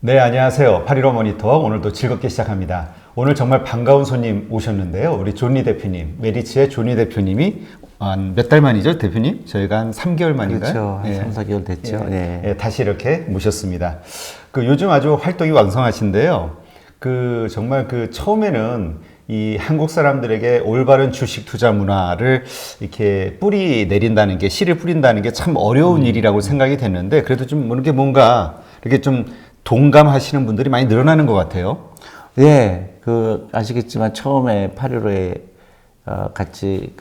네, 안녕하세요. 815 모니터 오늘도 즐겁게 시작합니다. 오늘 정말 반가운 손님 오셨는데요. 우리 존리 대표님, 메리츠의 존리 대표님이 한 몇 달 만이죠, 대표님? 저희가 한 3개월 만인가요? 그렇죠. 한 3, 4개월 됐죠. 네. 다시 이렇게 모셨습니다. 요즘 아주 활동이 왕성하신데요. 정말 처음에는 이 한국 사람들에게 올바른 주식 투자 문화를 이렇게 뿌리 내린다는 게, 씨를 뿌린다는 게 참 어려운 일이라고 생각이 됐는데, 그래도 좀 이렇게 뭔가 이렇게 좀 동감하시는 분들이 많이 늘어나는 것 같아요. 예, 아시겠지만 처음에 8.15에 같이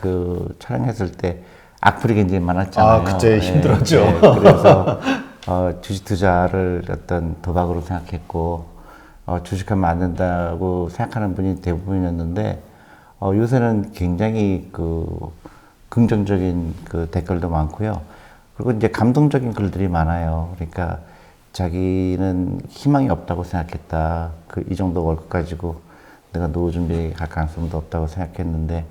촬영했을 때 악플이 굉장히 많았잖아요. 아, 그때 힘들었죠. 예, 그래서 주식 투자를 어떤 도박으로 생각했고, 주식하면 안 된다고 생각하는 분이 대부분이었는데, 요새는 굉장히 긍정적인 댓글도 많고요. 그리고 이제 감동적인 글들이 많아요. 그러니까 자기는 희망이 없다고 생각했다. 이 정도 월급 가지고 내가 노후 준비할 가능성도 없다고 생각했는데,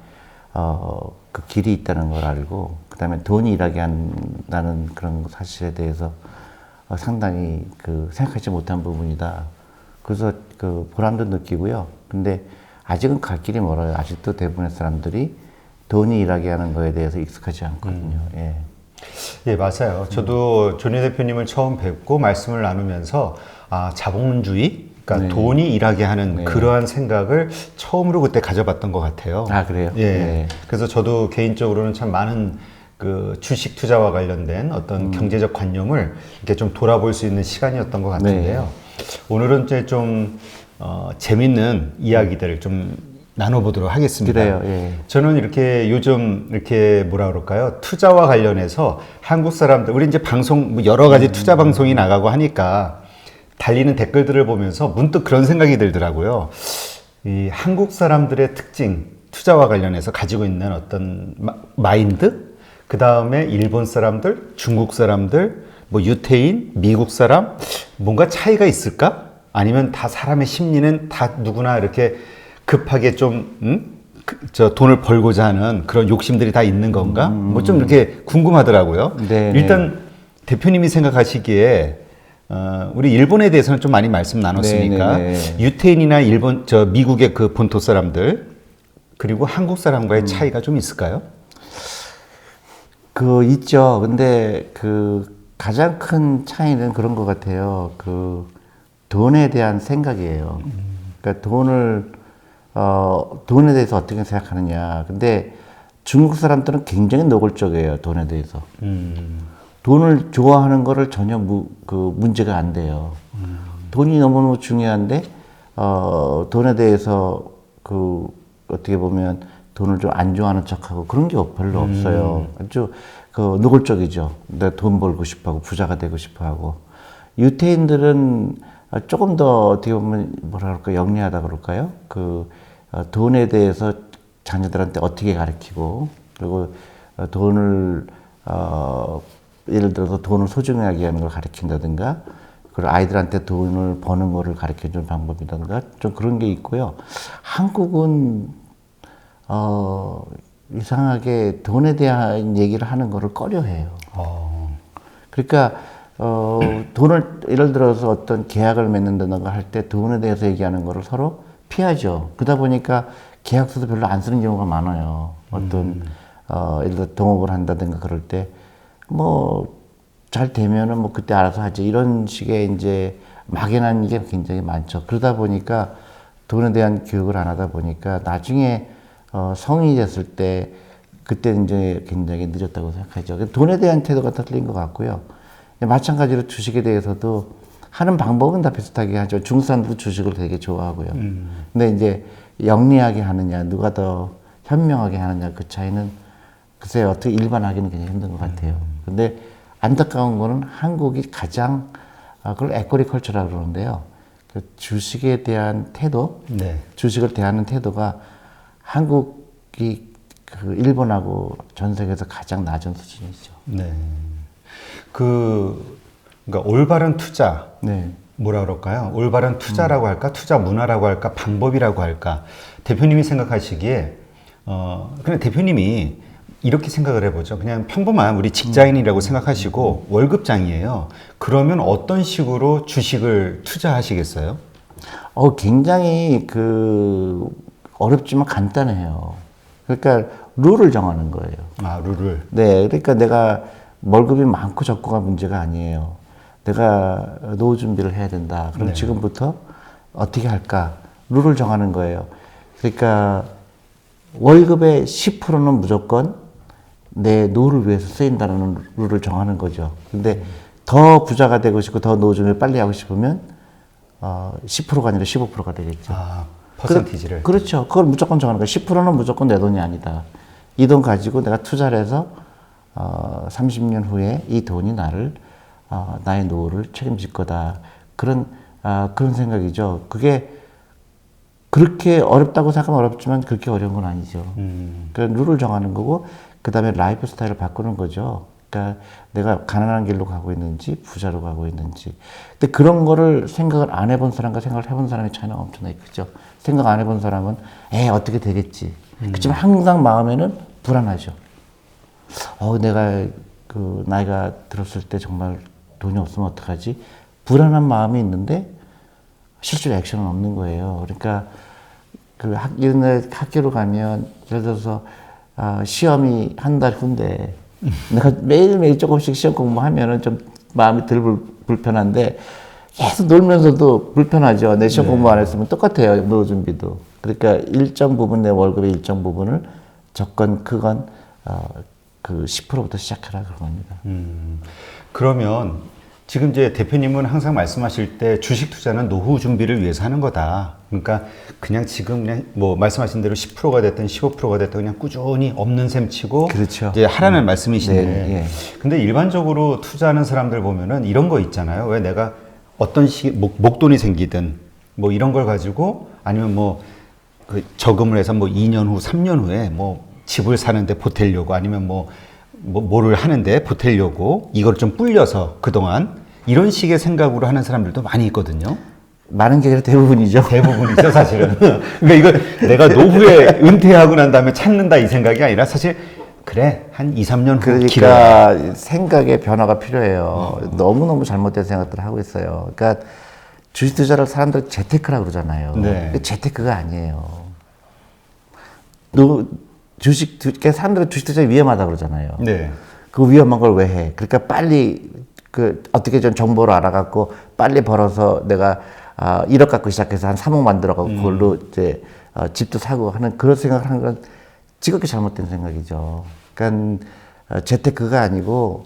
그 길이 있다는 걸 알고, 그 다음에 돈이 일하게 한다는 그런 사실에 대해서 상당히 생각하지 못한 부분이다. 그래서 보람도 느끼고요. 근데 아직은 갈 길이 멀어요. 아직도 대부분의 사람들이 돈이 일하게 하는 거에 대해서 익숙하지 않거든요. 예. 예, 맞아요. 저도 존리 대표님을 처음 뵙고 말씀을 나누면서, 자본주의? 그러니까 돈이 일하게 하는 그러한 생각을 처음으로 그때 가져봤던 것 같아요. 아, 그래요? 예. 네. 그래서 저도 개인적으로는 참 많은 주식 투자와 관련된 어떤 경제적 관념을 이렇게 좀 돌아볼 수 있는 시간이었던 것 같은데요. 오늘은 이제 좀, 재밌는 이야기들을 좀 나눠보도록 하겠습니다. 그래요, 예. 저는 이렇게 요즘 이렇게 뭐라 그럴까요? 투자와 관련해서 한국 사람들, 우리 이제 방송, 여러 가지 투자 방송이 나가고 하니까 달리는 댓글들을 보면서 문득 그런 생각이 들더라고요. 이 한국 사람들의 특징, 투자와 관련해서 가지고 있는 어떤 마인드, 그 다음에 일본 사람들, 중국 사람들, 유태인, 미국 사람, 뭔가 차이가 있을까? 아니면 다 사람의 심리는 다 누구나 이렇게 급하게 좀, 돈을 벌고자 하는 그런 욕심들이 다 있는 건가? 좀 이렇게 궁금하더라고요. 네, 일단 대표님이 생각하시기에, 우리 일본에 대해서는 좀 많이 말씀 나눴으니까, 유태인이나 미국의 본토 사람들, 그리고 한국 사람과의 차이가 좀 있을까요? 있죠. 근데 가장 큰 차이는 그런 것 같아요. 돈에 대한 생각이에요. 그러니까 돈에 대해서 어떻게 생각하느냐. 근데 중국 사람들은 굉장히 노골적이에요. 돈에 대해서. 돈을 좋아하는 거를 전혀 문제가 안 돼요. 돈이 너무너무 중요한데, 돈에 대해서 어떻게 보면 돈을 좀 안 좋아하는 척하고 그런 게 별로 없어요. 아주 노골적이죠. 내가 돈 벌고 싶어 하고 부자가 되고 싶어 하고. 유태인들은 조금 더 어떻게 보면 뭐라 그럴까, 영리하다 그럴까요? 돈에 대해서 자녀들한테 어떻게 가르치고, 그리고 돈을 예를 들어서 돈을 소중하게 하는 걸 가르친다든가, 그리고 아이들한테 돈을 버는 거를 가르쳐 주는 방법이라든가, 좀 그런 게 있고요. 한국은 이상하게 돈에 대한 얘기를 하는 거를 꺼려해요. 그러니까 돈을 예를 들어서 어떤 계약을 맺는다든가 할 때 돈에 대해서 얘기하는 거를 서로 피하죠. 그러다 보니까 계약서도 별로 안 쓰는 경우가 많아요. 예를 들어 동업을 한다든가 그럴 때 잘 되면은 그때 알아서 하지, 이런 식의 이제 막연한 게 굉장히 많죠. 그러다 보니까 돈에 대한 교육을 안 하다 보니까 나중에 성인이 됐을 때 그때 이제 굉장히 늦었다고 생각하죠. 돈에 대한 태도가 다 틀린 것 같고요. 마찬가지로 주식에 대해서도 하는 방법은 다 비슷하게 하죠. 중국 사람들도 주식을 되게 좋아하고요. 근데 이제 영리하게 하느냐, 누가 더 현명하게 하느냐, 그 차이는 글쎄 어떻게 일반하기는 굉장히 힘든 것 같아요. 근데 안타까운 거는 한국이 가장, 그걸 에코리 컬처라고 그러는데요. 주식에 대한 태도, 주식을 대하는 태도가 한국이 일본하고 전 세계에서 가장 낮은 수준이죠. 네. 그러니까 올바른 투자, 뭐라 그럴까요? 올바른 투자라고 할까? 투자 문화라고 할까? 방법이라고 할까? 대표님이 생각하시기에, 그냥 대표님이 이렇게 생각을 해보죠. 그냥 평범한 우리 직장인이라고 생각하시고 월급장이에요. 그러면 어떤 식으로 주식을 투자하시겠어요? 굉장히 어렵지만 간단해요. 그러니까 룰을 정하는 거예요. 아, 룰을. 네, 그러니까 내가 월급이 많고 적고가 문제가 아니에요. 내가 노후 준비를 해야 된다. 그럼 네. 지금부터 어떻게 할까? 룰을 정하는 거예요. 그러니까 월급의 10%는 무조건 내 노후를 위해서 쓰인다는 룰을 정하는 거죠. 근데 더 부자가 되고 싶고 더 노후 준비를 빨리 하고 싶으면 10%가 아니라 15%가 되겠죠. 아, 퍼센티지를. 그렇죠. 그걸 무조건 정하는 거예요. 10%는 무조건 내 돈이 아니다. 이 돈 가지고 내가 투자를 해서 30년 후에 이 돈이 나의 노후를 책임질 거다. 그런 생각이죠. 그게 그렇게 어렵다고 생각하면 어렵지만 그렇게 어려운 건 아니죠. 그 룰을 정하는 거고, 그 다음에 라이프 스타일을 바꾸는 거죠. 그러니까 내가 가난한 길로 가고 있는지, 부자로 가고 있는지. 근데 그런 거를 생각을 안 해본 사람과 생각을 해본 사람의 차이는 엄청나게 크죠. 생각 안 해본 사람은, 어떻게 되겠지. 그렇지만 항상 마음에는 불안하죠. 내가 나이가 들었을 때 정말 돈이 없으면 어떡하지? 불안한 마음이 있는데, 실제로 액션은 없는 거예요. 그러니까 학교로 가면 예를 들어서 시험이 한 달 후인데 내가 매일매일 조금씩 시험 공부하면은 좀 마음이 덜 불편한데 계속 놀면서도 불편하죠. 내 시험 공부 안 했으면 똑같아요. 노후 준비도. 그러니까 일정 부분 내 월급의 일정 부분을 적건 크건 10%부터 시작하라 그런 겁니다. 그러면 지금 이제 대표님은 항상 말씀하실 때 주식 투자는 노후 준비를 위해서 하는 거다. 그러니까 그냥 지금 그냥 뭐 말씀하신 대로 10%가 됐든 15%가 됐든 그냥 꾸준히 없는 셈 치고 그렇죠. 이제 하라는 말씀이신데. 네, 예. 근데 일반적으로 투자하는 사람들 보면은 이런 거 있잖아요. 왜 내가 어떤 목돈이 생기든 뭐 이런 걸 가지고 아니면 뭐 그 저금을 해서 뭐 2년 후, 3년 후에 뭐 집을 사는데 보태려고 아니면 뭐를 하는데 보태려고 이걸 좀 불려서 그동안 이런 식의 생각으로 하는 사람들도 많이 있거든요. 많은 게 아니라 대부분이죠. 대부분이죠, 사실은. 그러니까 이거 내가 노후에 은퇴하고 난 다음에 찾는다 이 생각이 아니라 사실 그래, 한 2, 3년 후 그러니까 생각의 변화가 필요해요. 너무너무 잘못된 생각들을 하고 있어요. 그러니까 주식 투자를 사람들 재테크라고 그러잖아요. 네. 재테크가 아니에요. 그러니까 사람들은 주식 투자 위험하다고 그러잖아요. 네. 그 위험한 걸 왜 해? 그러니까 빨리 어떻게 좀 정보를 알아갖고 빨리 벌어서 내가 1억 갖고 시작해서 한 3억 만들어갖고 그걸로 이제 집도 사고 하는 그런 생각을 하는 건 지극히 잘못된 생각이죠. 그러니까 재테크가 아니고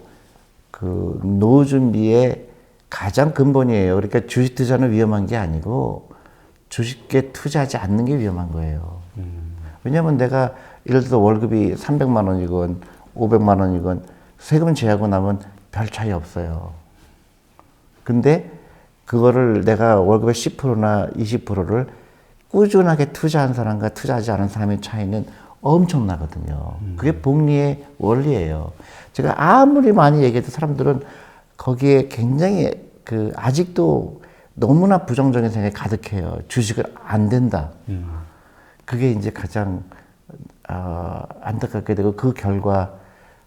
노후 준비의 가장 근본이에요. 그러니까 주식 투자는 위험한 게 아니고 주식에 투자하지 않는 게 위험한 거예요. 왜냐하면 내가 예를 들어서 월급이 300만 원이건 500만 원이건 세금 제하고 나면 별 차이 없어요. 근데 그거를 내가 월급의 10%나 20%를 꾸준하게 투자한 사람과 투자하지 않은 사람의 차이는 엄청나거든요. 그게 복리의 원리예요. 제가 아무리 많이 얘기해도 사람들은 거기에 굉장히 아직도 너무나 부정적인 생각이 가득해요. 주식을 안 된다. 그게 이제 가장 안타깝게 되고 그 결과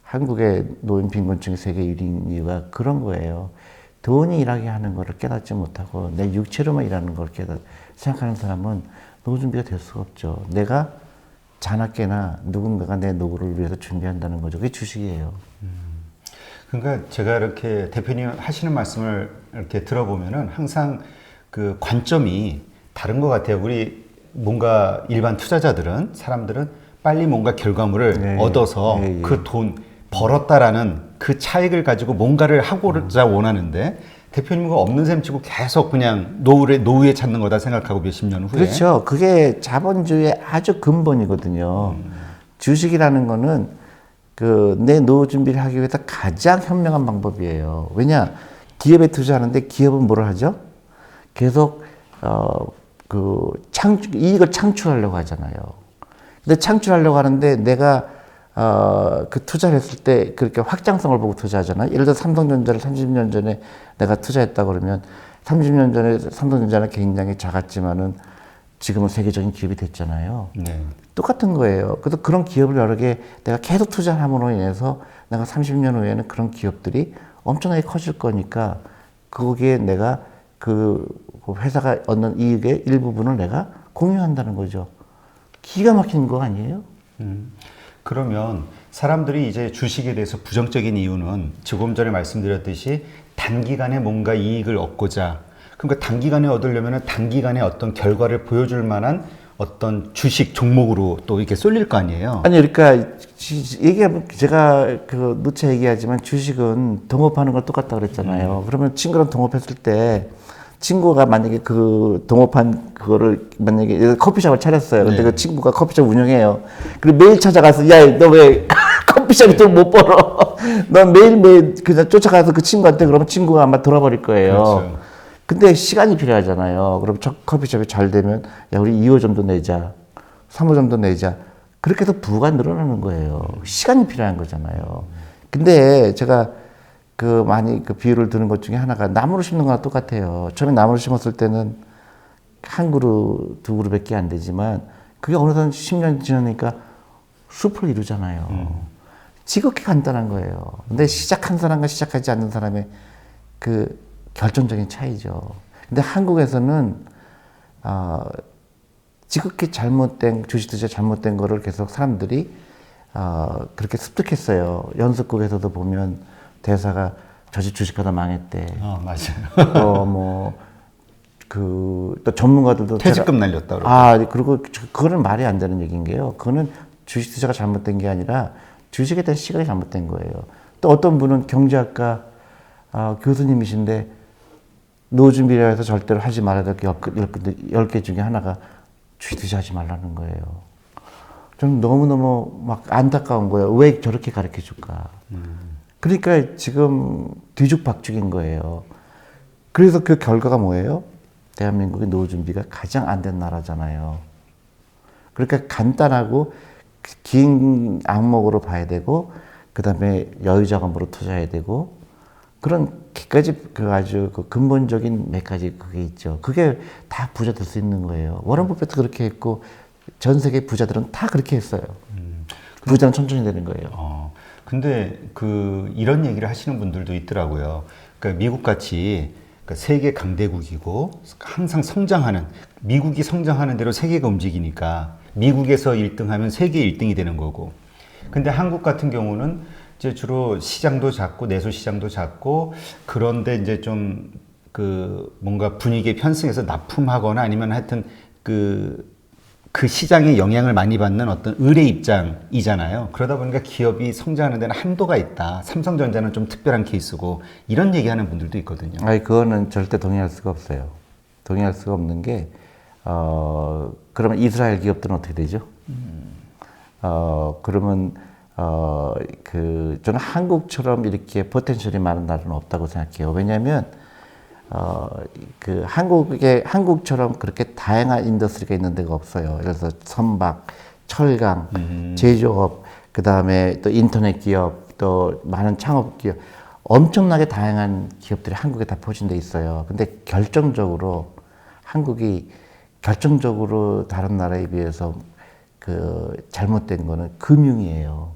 한국의 노인 빈곤층이 세계 1위인 이유가 그런 거예요. 돈이 일하게 하는 거를 깨닫지 못하고 내 육체로만 일하는 걸 생각하는 사람은 노후 준비가 될 수가 없죠. 내가 자나깨나 누군가가 내 노후를 위해서 준비한다는 거죠. 그게 주식이에요. 그러니까 제가 이렇게 대표님 하시는 말씀을 이렇게 들어보면은 항상 그 관점이 다른 것 같아요. 우리 뭔가 일반 투자자들은 사람들은 빨리 뭔가 결과물을 얻어서 그 돈 벌었다라는 그 차익을 가지고 뭔가를 하고자 원하는데 대표님은 없는 셈 치고 계속 그냥 노후에 찾는 거다 생각하고 몇십 년 후에. 그렇죠. 그게 자본주의의 아주 근본이거든요. 주식이라는 거는 내 노후 준비를 하기 위해서 가장 현명한 방법이에요. 왜냐? 기업에 투자하는데 기업은 뭐를 하죠? 계속 이익을 창출하려고 하잖아요. 근데 창출하려고 하는데 내가 투자를 했을 때 그렇게 확장성을 보고 투자하잖아요. 예를 들어 삼성전자를 30년 전에 내가 투자했다 그러면 30년 전에 삼성전자는 굉장히 작았지만은 지금은 세계적인 기업이 됐잖아요. 네. 똑같은 거예요. 그래서 그런 기업을 여러 개 내가 계속 투자함으로 인해서 내가 30년 후에는 그런 기업들이 엄청나게 커질 거니까 거기에 내가 그 회사가 얻는 이익의 일부분을 내가 공유한다는 거죠. 기가 막힌 거 아니에요? 그러면 사람들이 이제 주식에 대해서 부정적인 이유는 조금 전에 말씀드렸듯이 단기간에 뭔가 이익을 얻고자, 그러니까 단기간에 얻으려면 단기간에 어떤 결과를 보여줄 만한 어떤 주식 종목으로 또 이렇게 쏠릴 거 아니에요? 아니, 그러니까 얘기하면 제가 그 누차 얘기하지만 주식은 동업하는 걸 똑같다 그랬잖아요. 그러면 친구랑 동업했을 때 친구가 만약에 그 동업한 그거를 만약에 커피숍을 차렸어요. 근데 네. 그 친구가 커피숍 운영해요. 그리고 매일 찾아가서 야, 너 왜 커피숍에 돈 못 벌어? 넌 매일매일 그냥 쫓아가서 그 친구한테 그러면 친구가 아마 돌아버릴 거예요. 그렇죠. 근데 시간이 필요하잖아요. 그럼 첫 커피숍이 잘 되면 야, 우리 2호 정도 내자. 3호 정도 내자. 그렇게 해서 부가 늘어나는 거예요. 시간이 필요한 거잖아요. 근데 제가 그 많이 그 비유를 드는 것 중에 하나가 나무를 심는 거랑 똑같아요. 처음에 나무를 심었을 때는 한 그루, 두 그루밖에 안 되지만 그게 어느덧 10년 지나니까 숲을 이루잖아요. 지극히 간단한 거예요. 근데 시작한 사람과 시작하지 않는 사람의 그 결정적인 차이죠. 근데 한국에서는 지극히 잘못된 주식 투자 잘못된 거를 계속 사람들이 그렇게 습득했어요. 연습국에서도 보면 대사가 저 집 주식하다 망했대. 맞아요. 또 전문가들도 퇴직금 날렸다 그러고. 그리고 그거는 말이 안 되는 얘기인 게요. 그거는 주식 투자가 잘못된 게 아니라 주식에 대한 시각이 잘못된 거예요. 또 어떤 분은 경제학과 교수님이신데 노후 준비를 해서 절대로 하지 말아야 될 게 10개 중에 하나가 주식 투자하지 말라는 거예요. 저는 너무너무 막 안타까운 거예요. 왜 저렇게 가르쳐 줄까? 그러니까 지금 뒤죽박죽인 거예요. 그래서 그 결과가 뭐예요? 대한민국의 노후 준비가 가장 안 된 나라잖아요. 그러니까 간단하고 긴 악목으로 봐야 되고, 그 다음에 여유자금으로 투자해야 되고, 그런 기까지 그 아주 그 근본적인 몇 가지 그게 있죠. 그게 다 부자 될 수 있는 거예요. 워런 버핏도 그렇게 했고, 전 세계 부자들은 다 그렇게 했어요. 부자는 천천히 되는 거예요. 근데 이런 얘기를 하시는 분들도 있더라고요. 그러니까 미국 같이 세계 강대국이고 항상 성장하는, 미국이 성장하는 대로 세계가 움직이니까 미국에서 1등하면 세계 1등이 되는 거고. 근데 한국 같은 경우는 이제 주로 시장도 작고 내수 시장도 작고, 그런데 이제 좀 뭔가 분위기에 편승해서 납품하거나 아니면 하여튼 그 시장에 영향을 많이 받는 어떤 을의 입장이잖아요. 그러다 보니까 기업이 성장하는 데는 한도가 있다. 삼성전자는 좀 특별한 케이스고, 이런 얘기하는 분들도 있거든요. 그거는 절대 동의할 수가 없어요. 동의할 수가 없는 게, 그러면 이스라엘 기업들은 어떻게 되죠? 그러면, 저는 한국처럼 이렇게 포텐셜이 많은 나라는 없다고 생각해요. 왜냐면, 한국처럼 그렇게 다양한 인더스트리가 있는 데가 없어요. 예를 들어서 선박, 철강, 제조업, 그 다음에 또 인터넷 기업, 또 많은 창업 기업, 엄청나게 다양한 기업들이 한국에 다 포진돼 있어요. 근데 한국이 결정적으로 다른 나라에 비해서 잘못된 거는 금융이에요.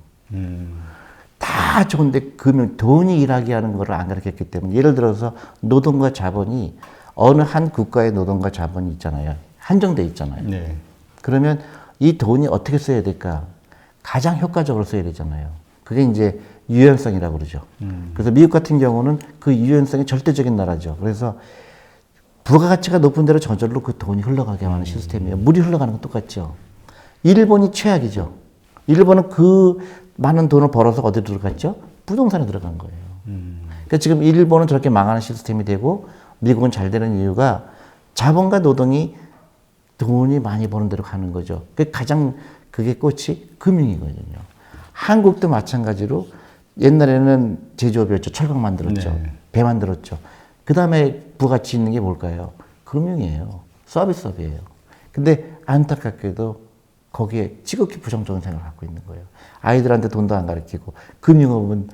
다 좋은데 돈이 일하게 하는 거를 안 가르쳤기 때문에, 예를 들어서 노동과 자본이 어느 한 국가의 노동과 자본이 있잖아요. 한정돼 있잖아요. 네. 그러면 이 돈이 어떻게 써야 될까? 가장 효과적으로 써야 되잖아요. 그게 이제 유연성이라고 그러죠. 그래서 미국 같은 경우는 그 유연성이 절대적인 나라죠. 그래서 부가가치가 높은 대로 저절로 그 돈이 흘러가게 하는 시스템이에요. 물이 흘러가는 건 똑같죠. 일본이 최악이죠. 일본은 그 많은 돈을 벌어서 어디로 들어갔죠? 부동산에 들어간 거예요. 그러니까 지금 일본은 저렇게 망하는 시스템이 되고 미국은 잘 되는 이유가 자본과 노동이 돈이 많이 버는 데로 가는 거죠. 그게 꽃이 금융이거든요. 한국도 마찬가지로 옛날에는 제조업이었죠. 철강 만들었죠. 네. 배 만들었죠. 그 다음에 부가치 있는 게 뭘까요? 금융이에요. 서비스업이에요. 근데 안타깝게도 거기에 지극히 부정적인 생각을 갖고 있는 거예요. 아이들한테 돈도 안 가르치고, 금융업은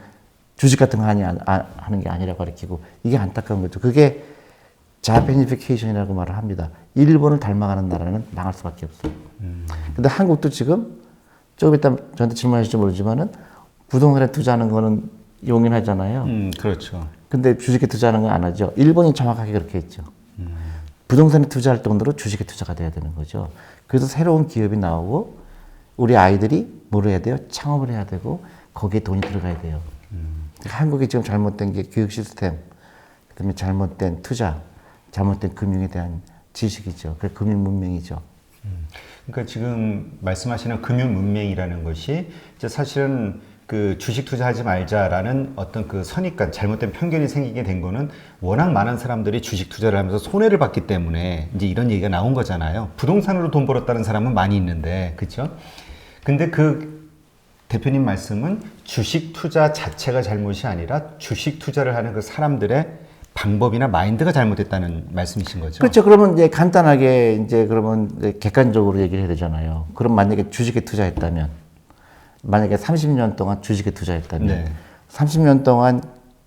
주식 같은 거 하는 게 아니라고 가르치고, 이게 안타까운 거죠. 그게 자페니피케이션이라고 말을 합니다. 일본을 닮아가는 나라는 망할 수밖에 없어요. 근데 한국도 지금 조금 이따 저한테 질문하실지 모르지만은 부동산에 투자하는 거는 용인하잖아요. 그렇죠. 근데 주식에 투자하는 건 안 하죠. 일본이 정확하게 그렇게 했죠. 부동산에 투자할 정도로 주식에 투자가 돼야 되는 거죠. 그래서 새로운 기업이 나오고 우리 아이들이 뭘 해야 돼요? 창업을 해야 되고 거기에 돈이 들어가야 돼요. 한국이 지금 잘못된 게 교육 시스템, 그다음에 잘못된 투자, 잘못된 금융에 대한 지식이죠. 그 금융 문명이죠. 그러니까 지금 말씀하시는 금융 문맹이라는 것이 이제 사실은 그 주식 투자하지 말자라는 어떤 그 선입관, 잘못된 편견이 생기게 된 거는 워낙 많은 사람들이 주식 투자를 하면서 손해를 봤기 때문에 이제 이런 얘기가 나온 거잖아요. 부동산으로 돈 벌었다는 사람은 많이 있는데, 그렇죠? 근데 그 대표님 말씀은 주식 투자 자체가 잘못이 아니라 주식 투자를 하는 그 사람들의 방법이나 마인드가 잘못됐다는 말씀이신 거죠? 그렇죠. 그러면 이제 간단하게 이제 그러면 이제 객관적으로 얘기를 해야 되잖아요. 그럼 만약에 주식에 투자했다면, 만약에 30년 동안 주식에 투자했다면, 네. 30년 동안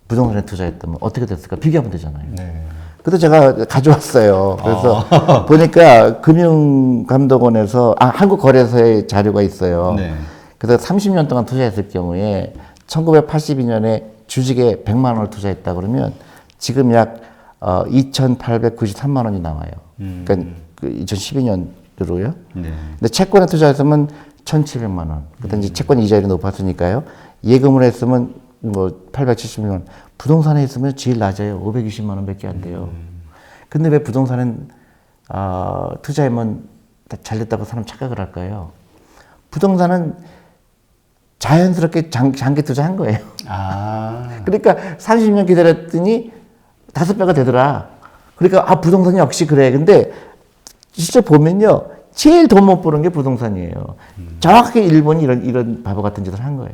부동산에 투자했다면 어떻게 됐을까? 비교하면 되잖아요. 네. 그래서 제가 가져왔어요. 그래서 보니까 금융감독원에서, 한국거래소의 자료가 있어요. 네. 그래서 30년 동안 투자했을 경우에 1982년에 주식에 100만 원을 투자했다 그러면 지금 약 2,893만 원이 나와요. 그러니까 2012년도로요. 네. 근데 채권에 투자했으면 1,700만 원. 그때 이제 채권 이자율이 높았으니까요. 예금을 했으면 뭐 870만 원. 부동산에 있으면 제일 낮아요. 520만 원밖에 안 돼요. 근데 왜 부동산은 투자하면 잘 됐다고 사람 착각을 할까요? 부동산은 자연스럽게 장기 투자한 거예요. 그러니까 30년 기다렸더니 5배가 되더라. 그러니까 부동산 역시 그래. 근데 진짜 보면요. 제일 돈 못 버는 게 부동산이에요. 정확하게 일본이 이런 바보 같은 짓을 한 거예요.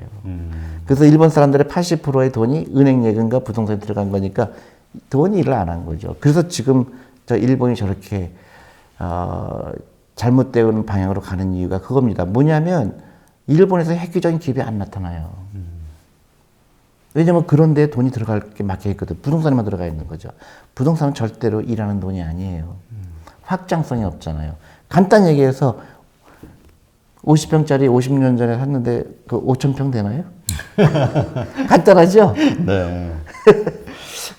그래서 일본 사람들의 80%의 돈이 은행 예금과 부동산에 들어간 거니까 돈이 일을 안 한 거죠. 그래서 지금 저 일본이 저렇게 잘못되는 방향으로 가는 이유가 그겁니다. 뭐냐면 일본에서 획기적인 기업이 안 나타나요. 왜냐면 그런 데에 돈이 들어갈 게 막혀 있거든. 부동산에만 들어가 있는 거죠. 부동산은 절대로 일하는 돈이 아니에요. 확장성이 없잖아요. 간단히 얘기해서 50평짜리 50년 전에 샀는데 그 5,000평 되나요? 간단하죠? 네.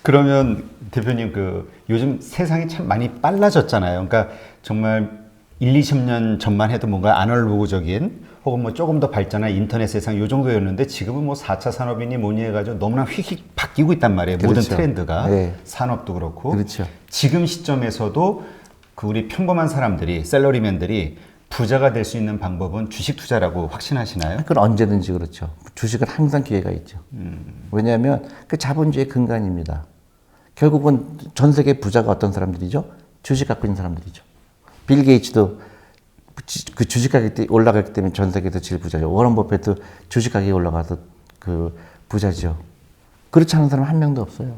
그러면 대표님 그 요즘 세상이 참 많이 빨라졌잖아요. 그러니까 정말 1, 20년 전만 해도 뭔가 아날로그적인 혹은 뭐 조금 더 발전한 인터넷 세상 요 정도였는데 지금은 뭐 4차 산업이니 뭐니 해가지고 너무나 휙휙 바뀌고 있단 말이에요. 그렇죠. 모든 트렌드가. 네. 산업도 그렇고. 그렇죠. 지금 시점에서도 그 우리 평범한 사람들이, 셀러리맨들이 부자가 될 수 있는 방법은 주식 투자라고 확신하시나요? 그건 언제든지 그렇죠. 주식은 항상 기회가 있죠. 왜냐하면 그 자본주의의 근간입니다. 결국은 전 세계 부자가 어떤 사람들이죠? 주식 갖고 있는 사람들이죠. 빌 게이츠도 그 주식 가격이 올라갔기 때문에 전 세계에서 제일 부자죠. 워런 버핏도 주식 가격이 올라가서 그 부자죠. 그렇지 않은 사람 한 명도 없어요.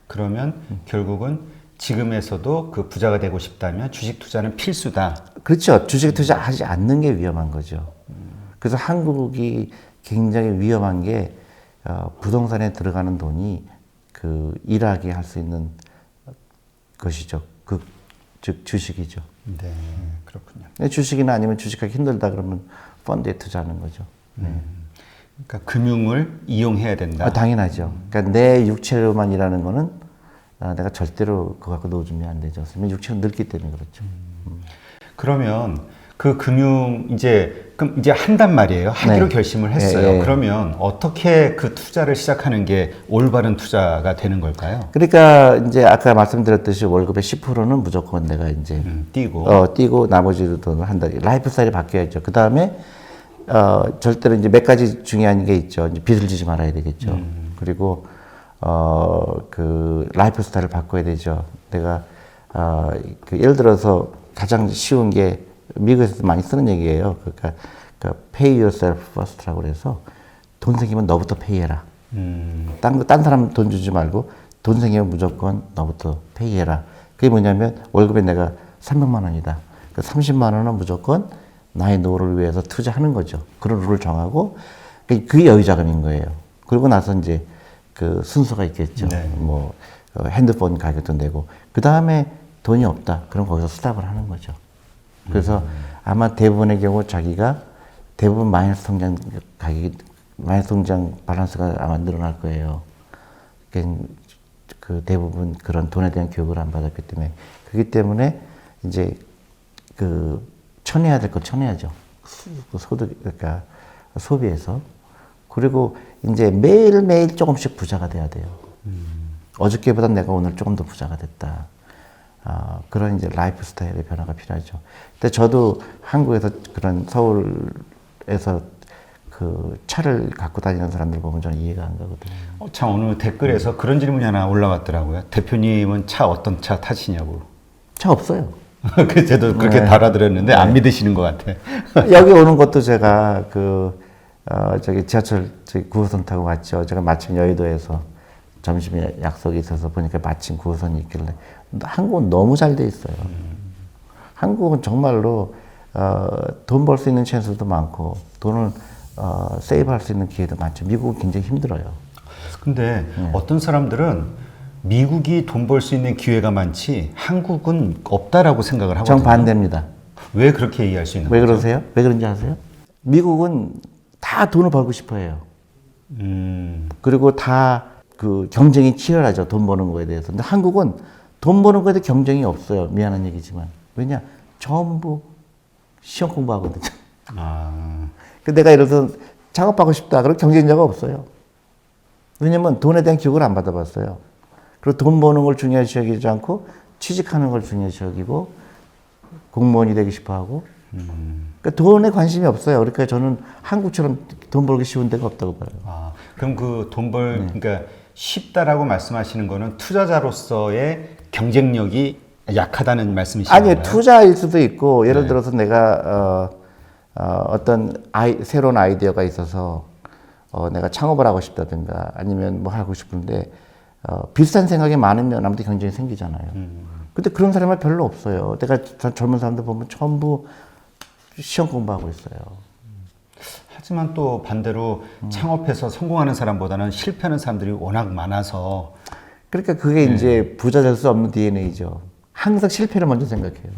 그러면 결국은 지금에서도 그 부자가 되고 싶다면 주식 투자는 필수다. 그렇죠. 주식에 투자하지 않는 게 위험한 거죠. 그래서 한국이 굉장히 위험한 게 부동산에 들어가는 돈이 그 일하게 할 수 있는 것이죠. 즉 주식이죠. 네, 그렇군요. 주식이나 아니면 주식하기 힘들다 그러면 펀드에 투자하는 거죠. 그러니까 금융을 이용해야 된다. 당연하죠. 그러니까 내 육체로만 일하는 거는 내가 절대로 그거 갖고 놓아주면 안 되죠. 왜냐면 육체는 늙기 때문에 그렇죠. 그러면 그 금융 그럼 이제 한단 말이에요. 하기로 네. 결심을 했어요. 네. 그러면 어떻게 그 투자를 시작하는 게 올바른 투자가 되는 걸까요? 그러니까 이제 아까 말씀드렸듯이 월급의 10%는 무조건 내가 이제 띄고 나머지 돈을 한다. 라이프 스타일이 바뀌어야죠. 그 다음에 절대로 이제 몇 가지 중요한 게 있죠. 이제 빚을 지지 말아야 되겠죠. 그리고 그 라이프 스타일을 바꿔야 되죠. 내가 그 예를 들어서 가장 쉬운 게 미국에서도 많이 쓰는 얘기예요. 그러니까 pay yourself first라고 그래서 돈 생기면 너부터 페이해라. 딴 사람 돈 주지 말고 돈 생기면 무조건 너부터 페이해라. 그게 뭐냐면 월급에 내가 300만 원이다. 그 30만 원은 무조건 나의 노후를 위해서 투자하는 거죠. 그런 룰을 정하고 그게 여유 자금인 거예요. 그리고 나서 이제 그 순서가 있겠죠. 네. 뭐 핸드폰 가격도 내고 그 다음에 돈이 없다. 그럼 거기서 스탑을 하는 거죠. 그래서 아마 대부분의 경우 자기가 대부분 마이너스 통장 마이너스 통장 밸런스가 아마 늘어날 거예요. 그 대부분 그런 돈에 대한 교육을 안 받았기 때문에 그렇기 때문에 이제 그 쳐내야 될 거 쳐내야죠. 소득 그러니까 소비에서 그리고 이제 매일매일 조금씩 부자가 돼야 돼요. 어저께보다 내가 오늘 조금 더 부자가 됐다. 그런 이제 라이프 스타일의 변화가 필요하죠. 근데 저도 한국에서 그런 서울에서 그 차를 갖고 다니는 사람들 보면 저는 이해가 안 가거든요. 참 오늘 댓글에서 그런 질문이 하나 올라왔더라고요. 대표님은 차 어떤 차 타시냐고. 차 없어요. 저도 그렇게 달아드렸는데 안 믿으시는 것 같아. 여기 오는 것도 제가 저기 지하철 9호선 타고 왔죠. 제가 마침 여의도에서 점심에 약속이 있어서 보니까 마침 9호선이 있길래 한국은 너무 잘 돼 있어요. 한국은 정말로 돈 벌 수 있는 찬스도 많고 돈을 세이브할 수 있는 기회도 많죠. 미국은 굉장히 힘들어요. 근데 어떤 사람들은 미국이 돈 벌 수 있는 기회가 많지 한국은 없다라고 생각을 하거든요. 정반대입니다. 왜 그렇게 이해할 수 있는 왜 거죠? 그러세요? 왜 그런지 아세요? 미국은 다 돈을 벌고 싶어 해요. 그리고 다 그 경쟁이 치열하죠. 돈 버는 거에 대해서. 근데 한국은 돈 버는 거에 대해 경쟁이 없어요. 미안한 얘기지만. 왜냐? 전부 시험 공부하거든요. 내가 예를 들어서 작업하고 싶다. 그럼 경쟁자가 없어요. 왜냐면 돈에 대한 교육을 안 받아봤어요. 그리고 돈 버는 걸 중요시 여기지 않고 취직하는 걸 중요시 여기고 공무원이 되고 싶어 하고 그러니까 돈에 관심이 없어요. 그러니까 저는 한국처럼 돈 벌기 쉬운 데가 없다고 봐요. 그럼 그 그러니까 쉽다라고 말씀하시는 거는 투자자로서의 경쟁력이 약하다는 말씀이신가요? 아니요. 투자일 수도 있고 예를 들어서 내가 어떤 새로운 아이디어가 있어서 내가 창업을 하고 싶다든가 아니면 뭐 하고 싶은데 비슷한 생각이 많으면 아무튼 경쟁이 생기잖아요. 근데 그런 사람은 별로 없어요. 내가 젊은 사람들 보면 전부 시험 공부하고 있어요. 하지만 또 반대로 창업해서 성공하는 사람보다는 실패하는 사람들이 워낙 많아서 그러니까 그게 이제 부자 될 수 없는 DNA죠. 항상 실패를 먼저 생각해요.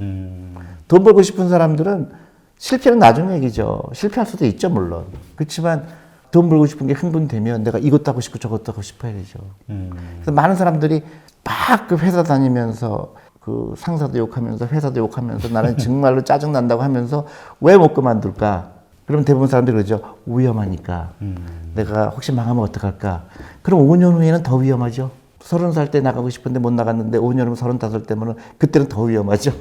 돈 벌고 싶은 사람들은 실패는 나중 얘기죠. 실패할 수도 있죠, 물론. 그렇지만 돈 벌고 싶은 게 흥분되면 내가 이것도 하고 싶고 저것도 하고 싶어 해야죠. 그래서 많은 사람들이 막 그 회사 다니면서 그 상사도 욕하면서 회사도 욕하면서 나는 정말로 짜증난다고 하면서 왜 못 그만둘까? 그럼 대부분 사람들이 그러죠. 위험하니까. 내가 혹시 망하면 어떡할까? 그럼 5년 후에는 더 위험하죠. 30살 때 나가고 싶은데 못 나갔는데 5년 후면 35살 때면 그때는 더 위험하죠.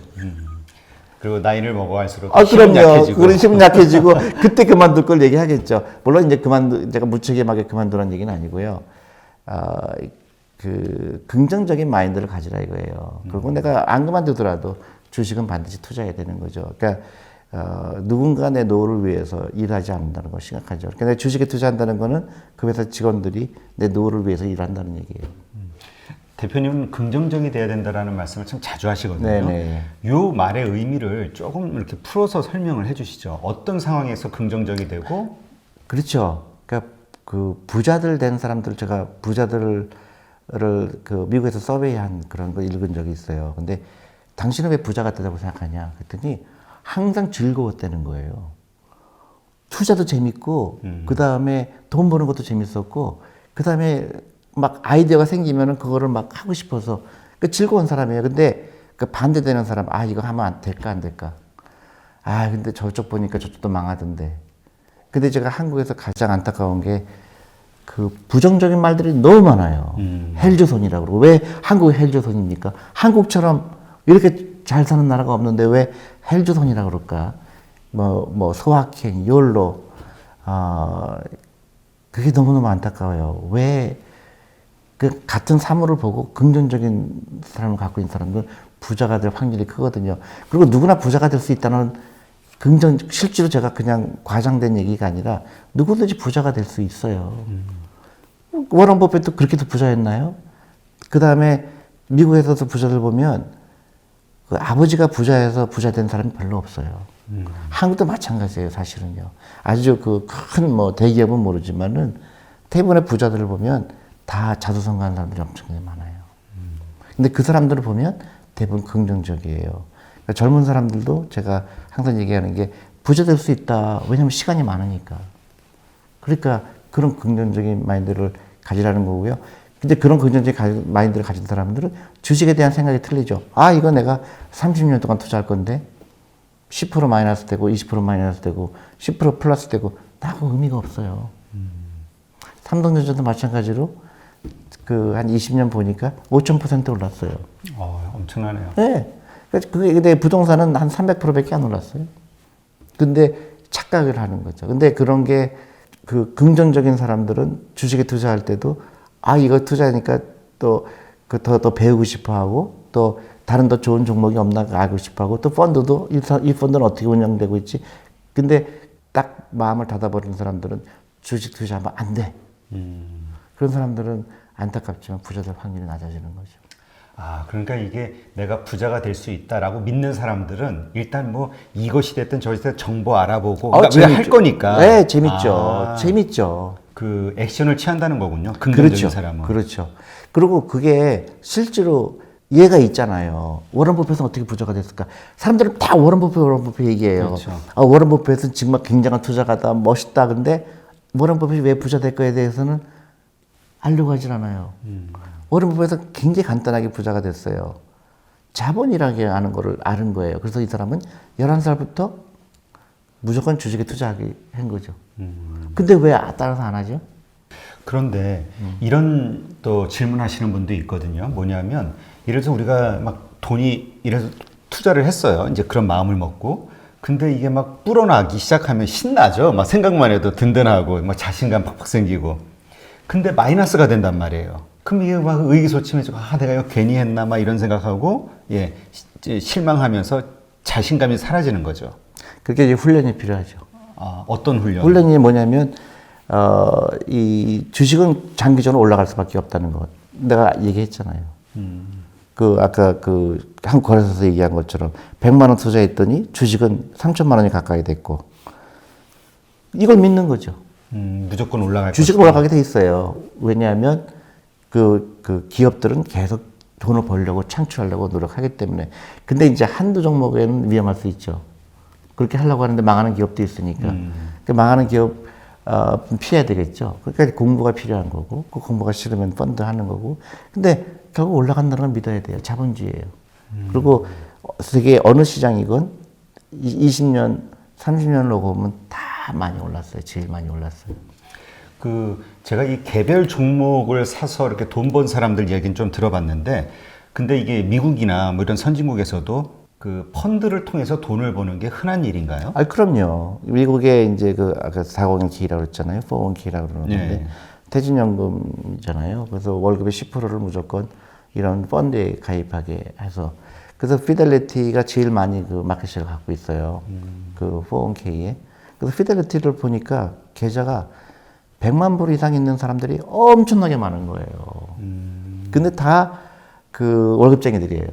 그리고 나이를 먹어갈수록 그럼요. 약해지고. 그런 힘은 약해지고 그때 그만둘 걸 얘기하겠죠. 물론 이제 제가 무책임하게 그만두라는 얘기는 아니고요. 그 긍정적인 마인드를 가지라 이거예요. 그리고 내가 안 그만두더라도 주식은 반드시 투자해야 되는 거죠. 그러니까 누군가 내 노후를 위해서 일하지 않는다는 걸 생각하죠. 그러니까 내 주식에 투자한다는 거는 그 회사 직원들이 내 노후를 위해서 일한다는 얘기예요. 대표님은 긍정적이 돼야 된다라는 말씀을 참 자주 하시거든요. 네네. 요 말의 의미를 조금 이렇게 풀어서 설명을 해주시죠. 어떤 상황에서 긍정적이 되고? 그렇죠. 그러니까 그 부자들 된 사람들 제가 부자들을 그 미국에서 서베이한 그런 거 읽은 적이 있어요. 근데 당신은 왜 부자가 되다고 생각하냐? 그랬더니 항상 즐거웠다는 거예요. 투자도 재밌고 그 다음에 돈 버는 것도 재밌었고 그 다음에 막 아이디어가 생기면은 그거를 막 하고 싶어서 그 즐거운 사람이에요. 근데 그 반대되는 사람, 이거 하면 안 될까 안 될까? 근데 저쪽 보니까 저쪽도 망하던데. 근데 제가 한국에서 가장 안타까운 게 그 부정적인 말들이 너무 많아요. 헬조선이라고 그러고. 왜 한국이 헬조선입니까? 한국처럼 이렇게 잘 사는 나라가 없는데 왜 헬조선이라고 그럴까? 뭐 소확행, 욜로, 그게 너무너무 안타까워요. 왜 그 같은 사물을 보고 긍정적인 사람을 갖고 있는 사람들은 부자가 될 확률이 크거든요. 그리고 누구나 부자가 될 수 있다는 실제로 제가 그냥 과장된 얘기가 아니라 누구든지 부자가 될 수 있어요. 워런 버핏도 그렇게도 부자였나요? 그 다음에 미국에서도 부자들 보면 그 아버지가 부자여서 부자 된 사람이 별로 없어요. 한국도 마찬가지예요, 사실은요. 아주 그 큰 뭐 대기업은 모르지만은 대부분의 부자들을 보면 다 자수성가한 사람들이 엄청나게 많아요. 근데 그 사람들을 보면 대부분 긍정적이에요. 그러니까 젊은 사람들도 제가 항상 얘기하는 게 부자 될 수 있다. 왜냐면 시간이 많으니까. 그러니까 그런 긍정적인 마인드를 가지라는 거고요. 근데 그런 긍정적인 마인드를 가진 사람들은 주식에 대한 생각이 틀리죠. 아, 이거 내가 30년 동안 투자할 건데 10% 마이너스 되고 20% 마이너스 되고 10% 플러스 되고 나하고 의미가 없어요. 삼성전자도 마찬가지로 그 한 20년 보니까 5,000% 올랐어요. 엄청나네요. 네. 그게 근데 부동산은 한 300%밖에 안 올랐어요. 근데 착각을 하는 거죠. 근데 그런 게 그 긍정적인 사람들은 주식에 투자할 때도 아, 이거 투자하니까 또 그 더 배우고 싶어 하고 또 다른 더 좋은 종목이 없나 알고 싶어 하고 또 펀드도 이 펀드는 어떻게 운영되고 있지. 근데 딱 마음을 닫아버리는 사람들은 주식 투자하면 안 돼. 그런 사람들은 안타깝지만 부자 될 확률이 낮아지는 거죠. 그러니까 이게 내가 부자가 될 수 있다라고 믿는 사람들은 일단 뭐 이것이 됐든 저것이 됐든 정보 알아보고 그러니까 왜 할 거니까. 네, 재밌죠. 재밌죠. 그 액션을 취한다는 거군요. 긍정적인 사람은. 그렇죠. 그리고 그게 실제로 예가 있잖아요. 워런 버핏은 어떻게 부자가 됐을까? 사람들은 다 워런 버핏 얘기해요. 그렇죠. 워런 버핏은 정말 굉장한 투자가다, 멋있다. 근데 워런 버핏이 왜 부자 될 거에 대해서는 알려고 하질 않아요. 워런 버핏은 굉장히 간단하게 부자가 됐어요. 자본이라게 아는 거를 아는 거예요. 그래서 이 사람은 11살부터 무조건 주식에 투자하게 한 거죠. 근데 왜 따라서 안 하죠? 그런데 이런 또 질문하시는 분도 있거든요. 뭐냐면 예를 들어서 우리가 막 돈이 이래서 투자를 했어요. 이제 그런 마음을 먹고. 근데 이게 막 불어나기 시작하면 신나죠. 막 생각만 해도 든든하고 막 자신감 팍팍 생기고. 근데 마이너스가 된단 말이에요. 그럼 이게 막 의기소침해지고 내가 이거 괜히 했나 막 이런 생각하고 실망하면서 자신감이 사라지는 거죠. 그게 이제 훈련이 필요하죠. 어떤 훈련? 훈련이 뭐냐면 이 주식은 장기적으로 올라갈 수밖에 없다는 것. 내가 얘기했잖아요. 그 아까 그 한 거래소에서 얘기한 것처럼 100만 원 투자했더니 주식은 3천만 원이 가까이 됐고 이걸 믿는 거죠. 무조건 올라갈 주식은 올라가게 돼 있어요. 왜냐하면 그 기업들은 계속 돈을 벌려고 창출하려고 노력하기 때문에. 근데 이제 한두 종목에는 위험할 수 있죠. 그렇게 하려고 하는데 망하는 기업도 있으니까. 그 망하는 기업 피해야 되겠죠. 그러니까 공부가 필요한 거고, 그 공부가 싫으면 펀드 하는 거고. 근데 결국 올라간다는 걸 믿어야 돼요. 자본주의예요. 그리고 세계 어느 시장이건 20년, 30년으로 보면 다 많이 올랐어요. 제일 많이 올랐어요. 제가 이 개별 종목을 사서 이렇게 돈 번 사람들 얘기는 좀 들어봤는데, 근데 이게 미국이나 뭐 이런 선진국에서도 그 펀드를 통해서 돈을 버는 게 흔한 일인가요? 그럼요. 미국에 이제 아까 401k라고 그랬잖아요. 401k라고 그러는데, 퇴직연금이잖아요. 그래서 월급의 10%를 무조건 이런 펀드에 가입하게 해서. 그래서 피델리티가 제일 많이 그 마켓시를 갖고 있어요. 그 401k에. 그래서 피델리티를 보니까 계좌가 100만 불 이상 있는 사람들이 엄청나게 많은 거예요. 근데 다 그 월급쟁이들이에요.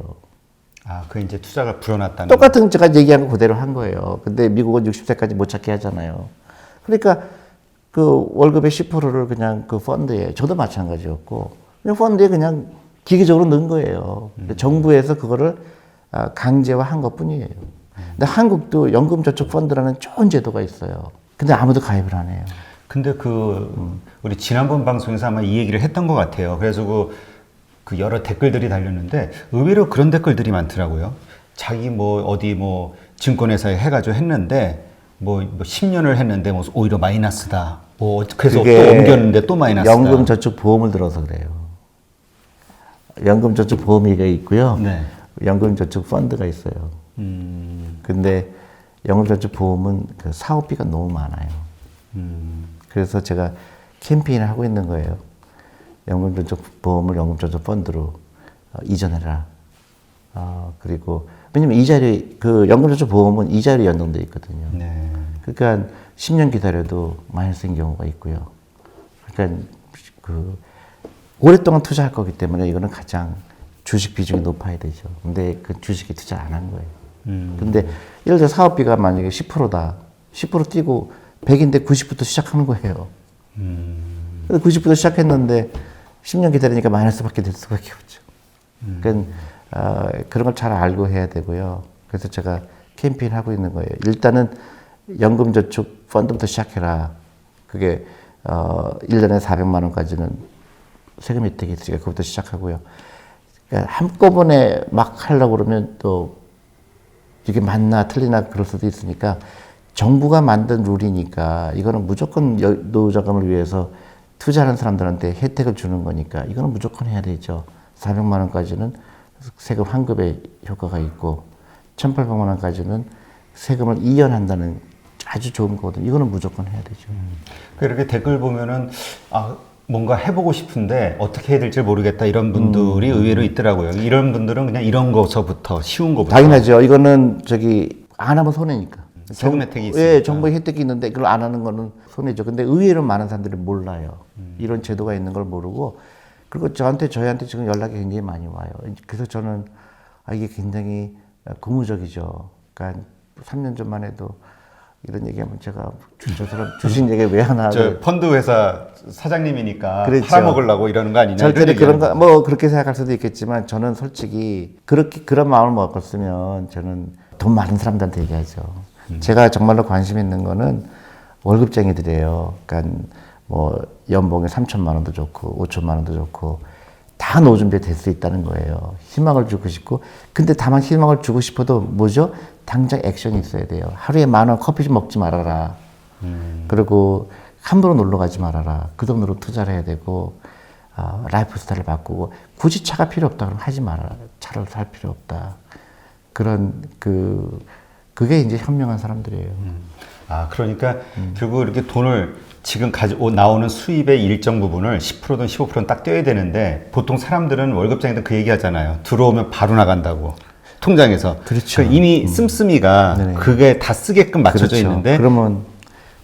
그 이제 투자가 불어났다는. 똑같은 제가 얘기한 거 그대로 한 거예요. 근데 미국은 60세까지 못 찾게 하잖아요. 그러니까 그 월급의 10%를 그냥 그 펀드에, 저도 마찬가지였고, 그냥 펀드에 그냥 기계적으로 넣은 거예요. 정부에서 그거를 강제화 한 것 뿐이에요. 근데 한국도 연금저축펀드라는 좋은 제도가 있어요. 근데 아무도 가입을 안 해요. 근데 우리 지난번 방송에서 아마 이 얘기를 했던 것 같아요. 그래서 그 여러 댓글들이 달렸는데 의외로 그런 댓글들이 많더라고요. 자기 어디 증권회사에 해가지고 했는데 10년을 했는데 오히려 마이너스다. 그래서 또 옮겼는데 또 마이너스다. 연금저축보험을 들어서 그래요. 연금저축보험이 있고요. 네. 연금저축펀드가 있어요. 근데 연금저축보험은 그 사업비가 너무 많아요. 그래서 제가 캠페인을 하고 있는 거예요. 연금저축보험을 연금저축펀드로 이전해라. 그리고 왜냐면 그 연금저축보험은 이자율이 연동돼 있거든요. 네. 그러니까 10년 기다려도 마이너스인 경우가 있고요. 그러니까 오랫동안 투자할 거기 때문에 이거는 가장 주식 비중이 높아야 되죠. 근데 그 주식에 투자 안 한 거예요. 근데 예를 들어 사업비가 만약에 10%다. 10% 뛰고 100인데 90부터 시작하는 거예요. 90부터 시작했는데 10년 기다리니까 마이너스밖에 될 수밖에 없죠. 그러니까 그런 걸 잘 알고 해야 되고요. 그래서 제가 캠페인 하고 있는 거예요. 일단은 연금저축 펀드부터 시작해라. 그게 1년에 400만 원까지는 세금 혜택이 있으니까 그것부터 시작하고요. 그러니까 한꺼번에 막 하려고 그러면 또 이게 맞나 틀리나 그럴 수도 있으니까 정부가 만든 룰이니까 이거는 무조건 노후자금을 위해서 투자하는 사람들한테 혜택을 주는 거니까 이거는 무조건 해야 되죠. 400만 원까지는 세금 환급의 효과가 있고 1,800만 원까지는 세금을 이연한다는 아주 좋은 거거든요. 이거는 무조건 해야 되죠. 이렇게 댓글 보면은 뭔가 해보고 싶은데 어떻게 해야 될지 모르겠다 이런 분들이 의외로 있더라고요. 이런 분들은 그냥 이런 거서부터 쉬운 거부터. 당연하죠. 이거는 안 하면 손해니까. 세금 혜택이 있으니까. 예, 정부의 혜택이 있는데 그걸 안 하는 거는 손해죠. 근데 의외로 많은 사람들이 몰라요. 이런 제도가 있는 걸 모르고 그리고 저희한테 지금 연락이 굉장히 많이 와요. 그래서 저는 이게 굉장히 고무적이죠. 그러니까 3년 전만 해도 이런 얘기하면 제가 저 사람 주식 얘기 왜 하나? 저 펀드 회사 사장님이니까 그렇죠. 팔아먹으려고 이러는 거 아니냐? 절대로 그런가 뭐 그렇게 생각할 수도 있겠지만 저는 솔직히 그런 마음을 먹었으면 저는 돈 많은 사람들한테 얘기하죠. 제가 정말로 관심 있는 거는 월급쟁이들이에요. 그러니까 뭐 연봉에 3천만 원도 좋고 5천만 원도 좋고 다 노후 준비 될 수 있다는 거예요. 희망을 주고 싶고 근데 다만 희망을 주고 싶어도 뭐죠? 당장 액션이 있어야 돼요. 하루에 10,000원 커피 좀 먹지 말아라. 그리고 함부로 놀러 가지 말아라. 그 돈으로 투자를 해야 되고 라이프 스타일을 바꾸고 굳이 차가 필요 없다 그러면 하지 말아라. 차를 살 필요 없다. 그런 그게 이제 현명한 사람들이에요. 그러니까 결국 이렇게 돈을 지금 나오는 수입의 일정 부분을 10%든 15%는 딱 떼야 되는데 보통 사람들은 월급쟁이들 그 얘기 하잖아요. 들어오면 바로 나간다고. 통장에서. 그렇죠. 그러니까 이미 씀씀이가 네네. 그게 다 쓰게끔 맞춰져 그렇죠. 있는데 그러면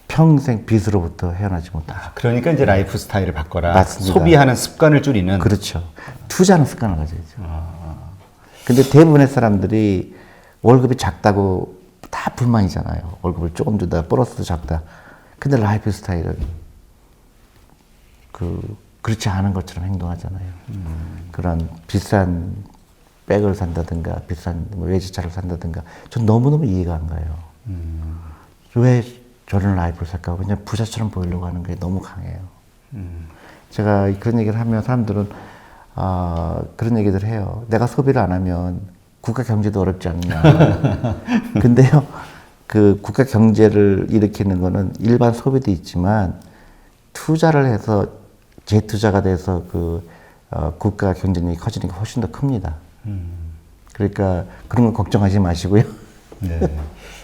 평생 빚으로부터 헤어나지 못하죠. 그러니까 이제 라이프 스타일을 바꿔라. 맞습니다. 소비하는 습관을 줄이는. 그렇죠. 투자는 습관을 가져야죠. 근데 대부분의 사람들이 월급이 작다고 다 불만이잖아요. 월급을 조금 주다, 보너스도 작다. 근데 라이프 스타일은 그렇지 않은 것처럼 행동하잖아요. 그런 비싼 백을 산다든가, 비싼 외제차를 산다든가, 전 너무너무 이해가 안 가요. 왜 저런 라이프를 살까? 왜냐면 부자처럼 보이려고 하는 게 너무 강해요. 제가 그런 얘기를 하면 사람들은 그런 얘기들 해요. 내가 소비를 안 하면 국가 경제도 어렵지 않느냐. 근데요, 그 국가 경제를 일으키는 거는 일반 소비도 있지만 투자를 해서 재투자가 돼서 국가 경쟁력이 커지는 게 훨씬 더 큽니다. 그러니까 그런 거 걱정하지 마시고요. 네.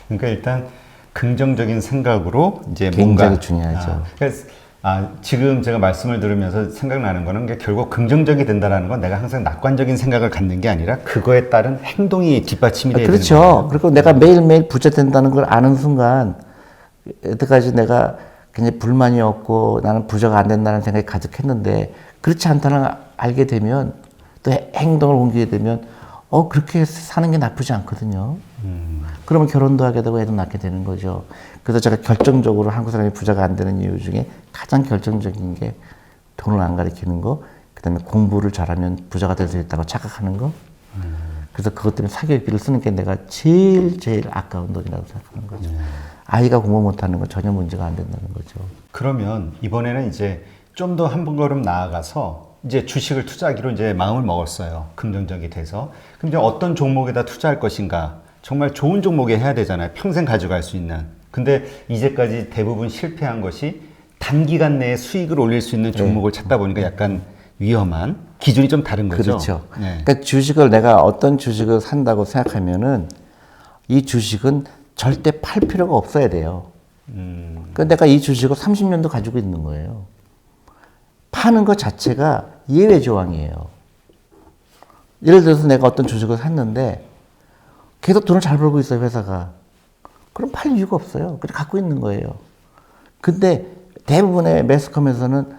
그러니까 일단 긍정적인 생각으로 이제 굉장히 뭔가 중요하죠. 그래서 지금 제가 말씀을 들으면서 생각나는 거는 결국 긍정적이 된다는 건 내가 항상 낙관적인 생각을 갖는 게 아니라 그거에 따른 행동이 뒷받침이 돼야 되는 거예요. 그렇죠. 그리고 내가 매일매일 부자 된다는 걸 아는 순간 여태까지 내가 굉장히 불만이 없고 나는 부자가 안 된다는 생각이 가득했는데 그렇지 않다는 걸 알게 되면 또 행동을 옮기게 되면 그렇게 사는 게 나쁘지 않거든요. 그러면 결혼도 하게 되고 애도 낳게 되는 거죠. 그래서 제가 결정적으로 한국 사람이 부자가 안 되는 이유 중에 가장 결정적인 게 돈을 안 가리키는 거, 그 다음에 공부를 잘하면 부자가 될 수 있다고 착각하는 거. 그래서 그것 때문에 사교육비를 쓰는 게 내가 제일 아까운 돈이라고 생각하는 거죠. 아이가 공부 못하는 건 전혀 문제가 안 된다는 거죠. 그러면 이번에는 이제 좀 더 한 걸음 나아가서 이제 주식을 투자하기로 이제 마음을 먹었어요. 긍정적이 돼서. 그럼 이제 어떤 종목에다 투자할 것인가? 정말 좋은 종목에 해야 되잖아요. 평생 가져갈 수 있는. 근데 이제까지 대부분 실패한 것이 단기간 내에 수익을 올릴 수 있는 종목을 찾다 보니까 약간 위험한 기준이 좀 다른 거죠. 그렇죠. 네. 그러니까 내가 어떤 주식을 산다고 생각하면은 이 주식은 절대 팔 필요가 없어야 돼요. 그러니까 내가 이 주식을 30년도 가지고 있는 거예요. 파는 것 자체가 예외 조항이에요. 예를 들어서 내가 어떤 주식을 샀는데 계속 돈을 잘 벌고 있어요, 회사가. 그럼 팔 이유가 없어요. 그냥 갖고 있는 거예요. 근데 대부분의 매스컴에서는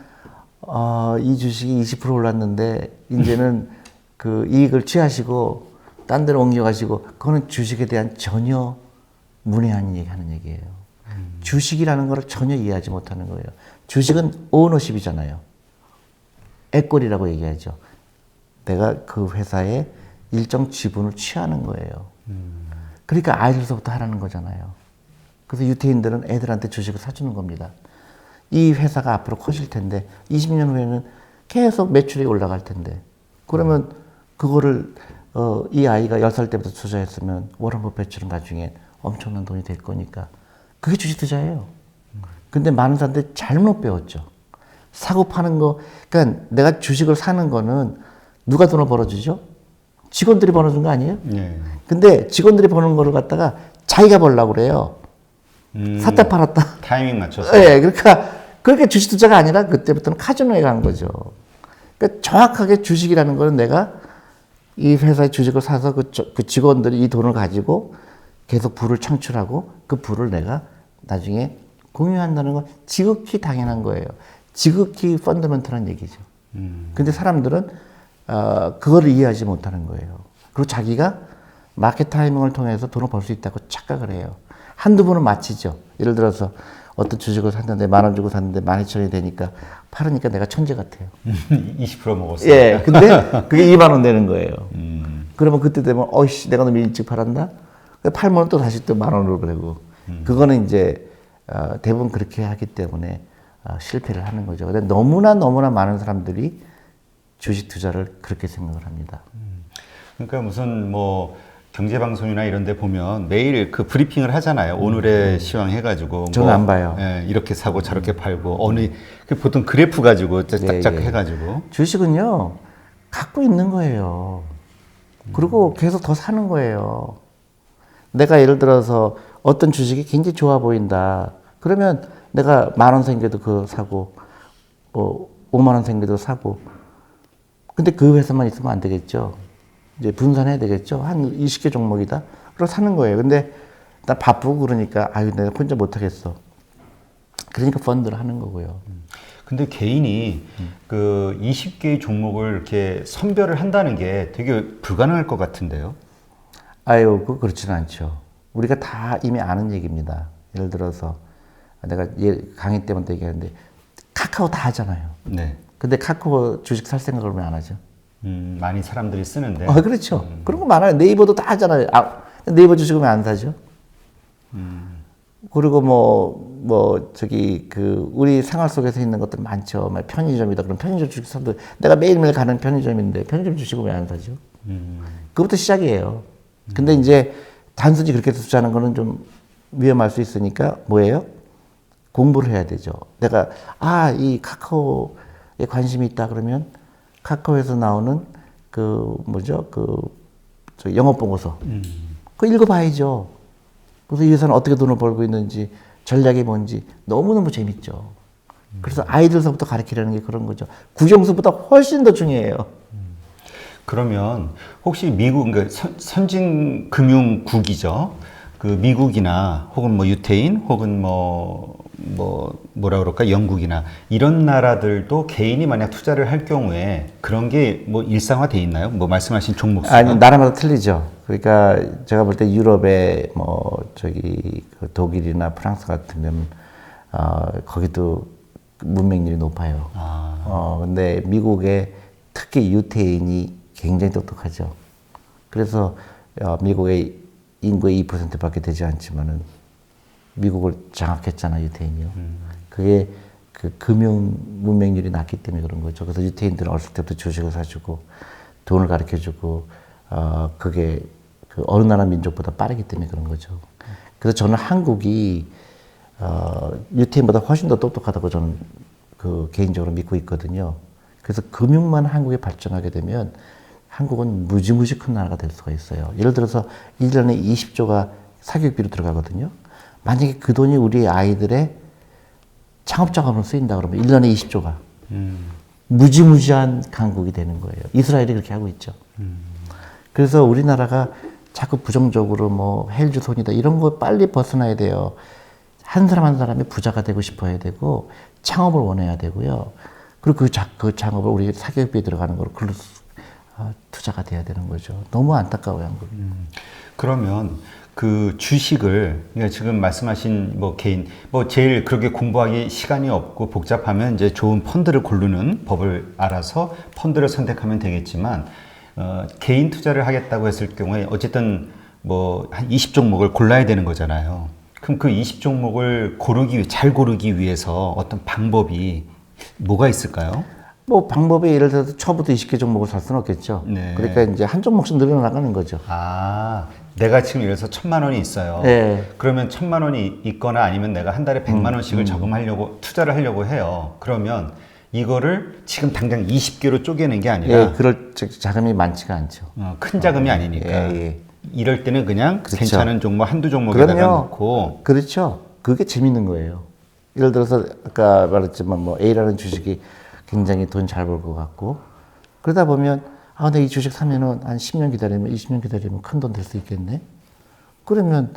이 주식이 20% 올랐는데 이제는 그 이익을 취하시고 딴 데로 옮겨가시고 그거는 주식에 대한 전혀 문외한 얘기하는 얘기예요. 주식이라는 걸 전혀 이해하지 못하는 거예요. 주식은 오너십이잖아요. 에꼴이라고 얘기하죠. 내가 그 회사에 일정 지분을 취하는 거예요. 그러니까 아이들서부터 하라는 거잖아요. 그래서 유태인들은 애들한테 주식을 사주는 겁니다. 이 회사가 앞으로 커질 텐데 20년 후에는 계속 매출이 올라갈 텐데 그러면 그거를 이 아이가 10살 때부터 투자했으면 워런 버핏처럼 나중에 엄청난 돈이 될 거니까 그게 주식 투자예요. 근데 많은 사람들이 잘못 배웠죠. 사고 파는 거, 그러니까 내가 주식을 사는 거는 누가 돈을 벌어주죠? 직원들이 벌어준 거 아니에요? 네. 근데 직원들이 버는 거를 갖다가 자기가 벌려고 그래요. 샀다 팔았다. 타이밍 맞춰서. 네, 그러니까 그렇게 주식 투자가 아니라 그때부터는 카지노에 간 거죠. 그러니까 정확하게 주식이라는 거는 내가 이 회사의 주식을 사서 그 직원들이 이 돈을 가지고 계속 부를 창출하고 그 부를 내가 나중에 공유한다는 건 지극히 당연한 거예요. 지극히 펀더멘털한 얘기죠. 근데 사람들은 그거를 이해하지 못하는 거예요. 그리고 자기가 마켓 타이밍을 통해서 돈을 벌 수 있다고 착각을 해요. 한두 번은 마치죠. 예를 들어서 어떤 주식을 샀는데 10,000원 주고 샀는데 12,000원이 되니까 팔으니까 내가 천재 같아요. 20% 먹었어요. 예, 근데 그게 2만 원 되는 거예요. 그러면 그때 되면 어이씨 내가 너무 일찍 팔았나? 팔면 또 다시 또 10,000원으로 그러고 그거는 이제 대부분 그렇게 하기 때문에 실패를 하는 거죠. 근데 너무나 많은 사람들이 주식 투자를 그렇게 생각을 합니다. 그러니까 무슨 뭐 경제방송이나 이런 데 보면 매일 그 브리핑을 하잖아요. 오늘의 시황 해가지고. 저는 안 봐요. 예, 이렇게 사고 저렇게 팔고. 보통 그래프 가지고 짝짝 예. 해가지고. 주식은요, 갖고 있는 거예요. 그리고 계속 더 사는 거예요. 내가 예를 들어서 어떤 주식이 굉장히 좋아 보인다. 그러면 내가 10,000원 생겨도 그거 사고, 50,000원 생겨도 사고. 근데 그 회사만 있으면 안 되겠죠. 이제 분산해야 되겠죠. 한 20개 종목이다. 그럼 사는 거예요. 근데 나 바쁘고 그러니까, 아유, 내가 혼자 못하겠어. 그러니까 펀드를 하는 거고요. 근데 개인이 그 20개의 종목을 이렇게 선별을 한다는 게 되게 불가능할 것 같은데요. 아유, 그렇지는 않죠. 우리가 다 이미 아는 얘기입니다. 예를 들어서 내가 강의 때부터 얘기하는데 카카오 다 하잖아요. 네. 근데 카카오 주식 살 생각을 왜 안 하죠? 많이 사람들이 쓰는데. 그렇죠. 그런 거 많아요. 네이버도 다 하잖아요. 네이버 주식은 왜 안 사죠? 그리고 우리 생활 속에서 있는 것들 많죠. 편의점이다. 그럼 편의점 주식 사도 내가 매일매일 가는 편의점인데 편의점 주식은 왜 안 사죠? 그것부터 시작이에요. 근데 이제 단순히 그렇게 투자하는 거는 좀 위험할 수 있으니까 뭐예요? 공부를 해야 되죠. 내가, 이 카카오에 관심이 있다 그러면 카카오에서 나오는 영업 보고서. 그거 읽어봐야죠. 그래서 이 회사는 어떻게 돈을 벌고 있는지, 전략이 뭔지 너무너무 재밌죠. 그래서 아이들서부터 가르치려는 게 그런 거죠. 국영수보다 훨씬 더 중요해요. 그러면 혹시 미국, 그러니까 선진 금융국이죠. 그 미국이나 혹은 뭐 유태인 혹은 뭐라 그럴까 영국이나 이런 나라들도 개인이 만약 투자를 할 경우에 그런 게 뭐 일상화돼 있나요? 뭐 말씀하신 종목 수가? 아니, 나라마다 틀리죠. 그러니까 제가 볼 때 유럽의 그 독일이나 프랑스 같으면 거기도 문맹률이 높아요. 근데 미국의 특히 유태인이 굉장히 똑똑하죠. 그래서 미국의 인구의 2%밖에 되지 않지만은 미국을 장악했잖아요, 유태인이요. 그게 그 금융 문맹률이 낮기 때문에 그런 거죠. 그래서 유태인들은 어렸을 때부터 주식을 사주고 돈을 가르쳐주고 그게 그 어느 나라 민족보다 빠르기 때문에 그런 거죠. 그래서 저는 한국이 유태인보다 훨씬 더 똑똑하다고 저는 그 개인적으로 믿고 있거든요. 그래서 금융만 한국이 발전하게 되면 한국은 무지무지 큰 나라가 될 수가 있어요. 예를 들어서 1년에 20조가 사교육비로 들어가거든요. 만약에 그 돈이 우리 아이들의 창업 자금으로 쓰인다 그러면 1년에 20조가 무지무지한 강국이 되는 거예요. 이스라엘이 그렇게 하고 있죠. 그래서 우리나라가 자꾸 부정적으로 헬주 손이다 이런 거 빨리 벗어나야 돼요. 한 사람 한 사람이 부자가 되고 싶어야 되고 창업을 원해야 되고요. 그리고 그 창업을 우리 사교육비에 들어가는 걸 글로 투자가 돼야 되는 거죠. 너무 안타까워요, 한국이. 그러면 그 주식을 그러니까 지금 말씀하신 뭐 개인 뭐 제일 그렇게 공부하기 시간이 없고 복잡하면 이제 좋은 펀드를 고르는 법을 알아서 펀드를 선택하면 되겠지만 개인 투자를 하겠다고 했을 경우에 어쨌든 뭐 한 20종목을 골라야 되는 거잖아요. 그럼 그 20종목을 잘 고르기 위해서 어떤 방법이 뭐가 있을까요? 뭐 방법이 예를 들어서 처음부터 20개 종목을 살 수는 없겠죠. 네. 그러니까 이제 한 종목씩 늘어나가는 거죠. 아, 내가 지금 예를 들어서 1,000만 원이 있어요. 네. 그러면 1,000만 원이 있거나 아니면 내가 한 달에 100만 원씩을 저금하려고 투자를 하려고 해요. 그러면 이거를 지금 당장 20개로 쪼개는 게 아니라 예, 그럴 자금이 많지가 않죠. 큰 자금이 아니니까 예. 이럴 때는 그냥 그렇죠. 괜찮은 종목 한두 종목에다가 그럼요. 넣고 그렇죠. 그게 재밌는 거예요. 예를 들어서 아까 말했지만 뭐 A라는 주식이 굉장히 돈 잘 벌 것 같고 그러다 보면 아, 내가 이 주식 사면은 한 10년 기다리면 20년 기다리면 큰 돈 될 수 있겠네. 그러면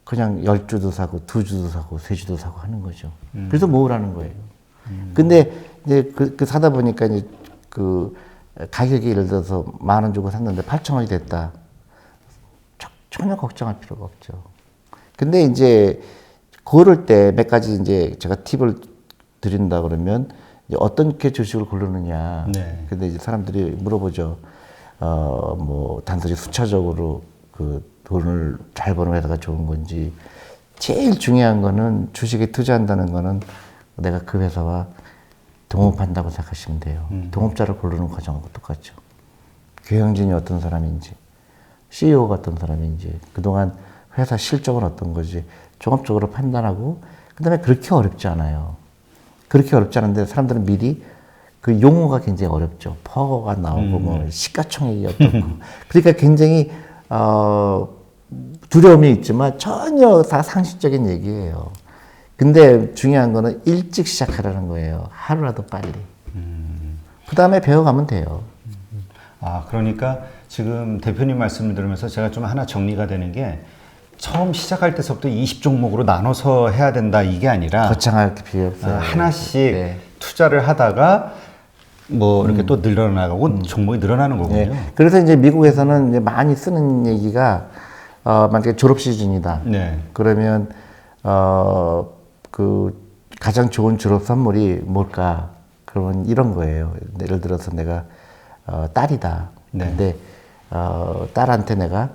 그냥 10주도 사고 2주도 사고 3주도 사고 하는 거죠. 그래서 모으라는 거예요. 근데 이제 그 사다 보니까 이제 그 가격이 예를 들어서 10,000원 주고 샀는데 8,000원이 됐다. 전혀 걱정할 필요가 없죠. 근데 이제 고를 때 몇 가지 이제 제가 팁을 드린다 그러면 이제 어떻게 주식을 고르느냐. 네. 근데 이제 사람들이 물어보죠. 뭐 단순히 숫자적으로 그 돈을 잘 버는 회사가 좋은 건지. 제일 중요한 거는 주식에 투자한다는 거는 내가 그 회사와 동업한다고 생각하시면 돼요. 동업자를 고르는 과정하고 똑같죠. 경영진이 어떤 사람인지, CEO가 어떤 사람인지, 그동안 회사 실적은 어떤 거지, 종합적으로 판단하고, 그 다음에 그렇게 어렵지 않아요. 그렇게 어렵지 않은데 사람들은 미리 그 용어가 굉장히 어렵죠. 퍼가 나오고, 뭐, 시가총액이 어떻고. 그러니까 굉장히, 두려움이 있지만 전혀 다 상식적인 얘기예요. 근데 중요한 거는 일찍 시작하라는 거예요. 하루라도 빨리. 그 다음에 배워가면 돼요. 아, 그러니까 지금 대표님 말씀을 들으면서 제가 좀 하나 정리가 되는 게 처음 시작할 때서부터 20종목으로 나눠서 해야 된다 이게 아니라 거창할 필요 없어요. 하나씩 네. 투자를 하다가 뭐 이렇게 또 늘어나고 종목이 늘어나는 거군요. 네. 그래서 이제 미국에서는 이제 많이 쓰는 얘기가 만약에 졸업 시즌이다. 네. 그러면 그 가장 좋은 졸업 선물이 뭘까? 그러면 이런 거예요. 예를 들어서 내가 딸이다. 네. 근데 딸한테 내가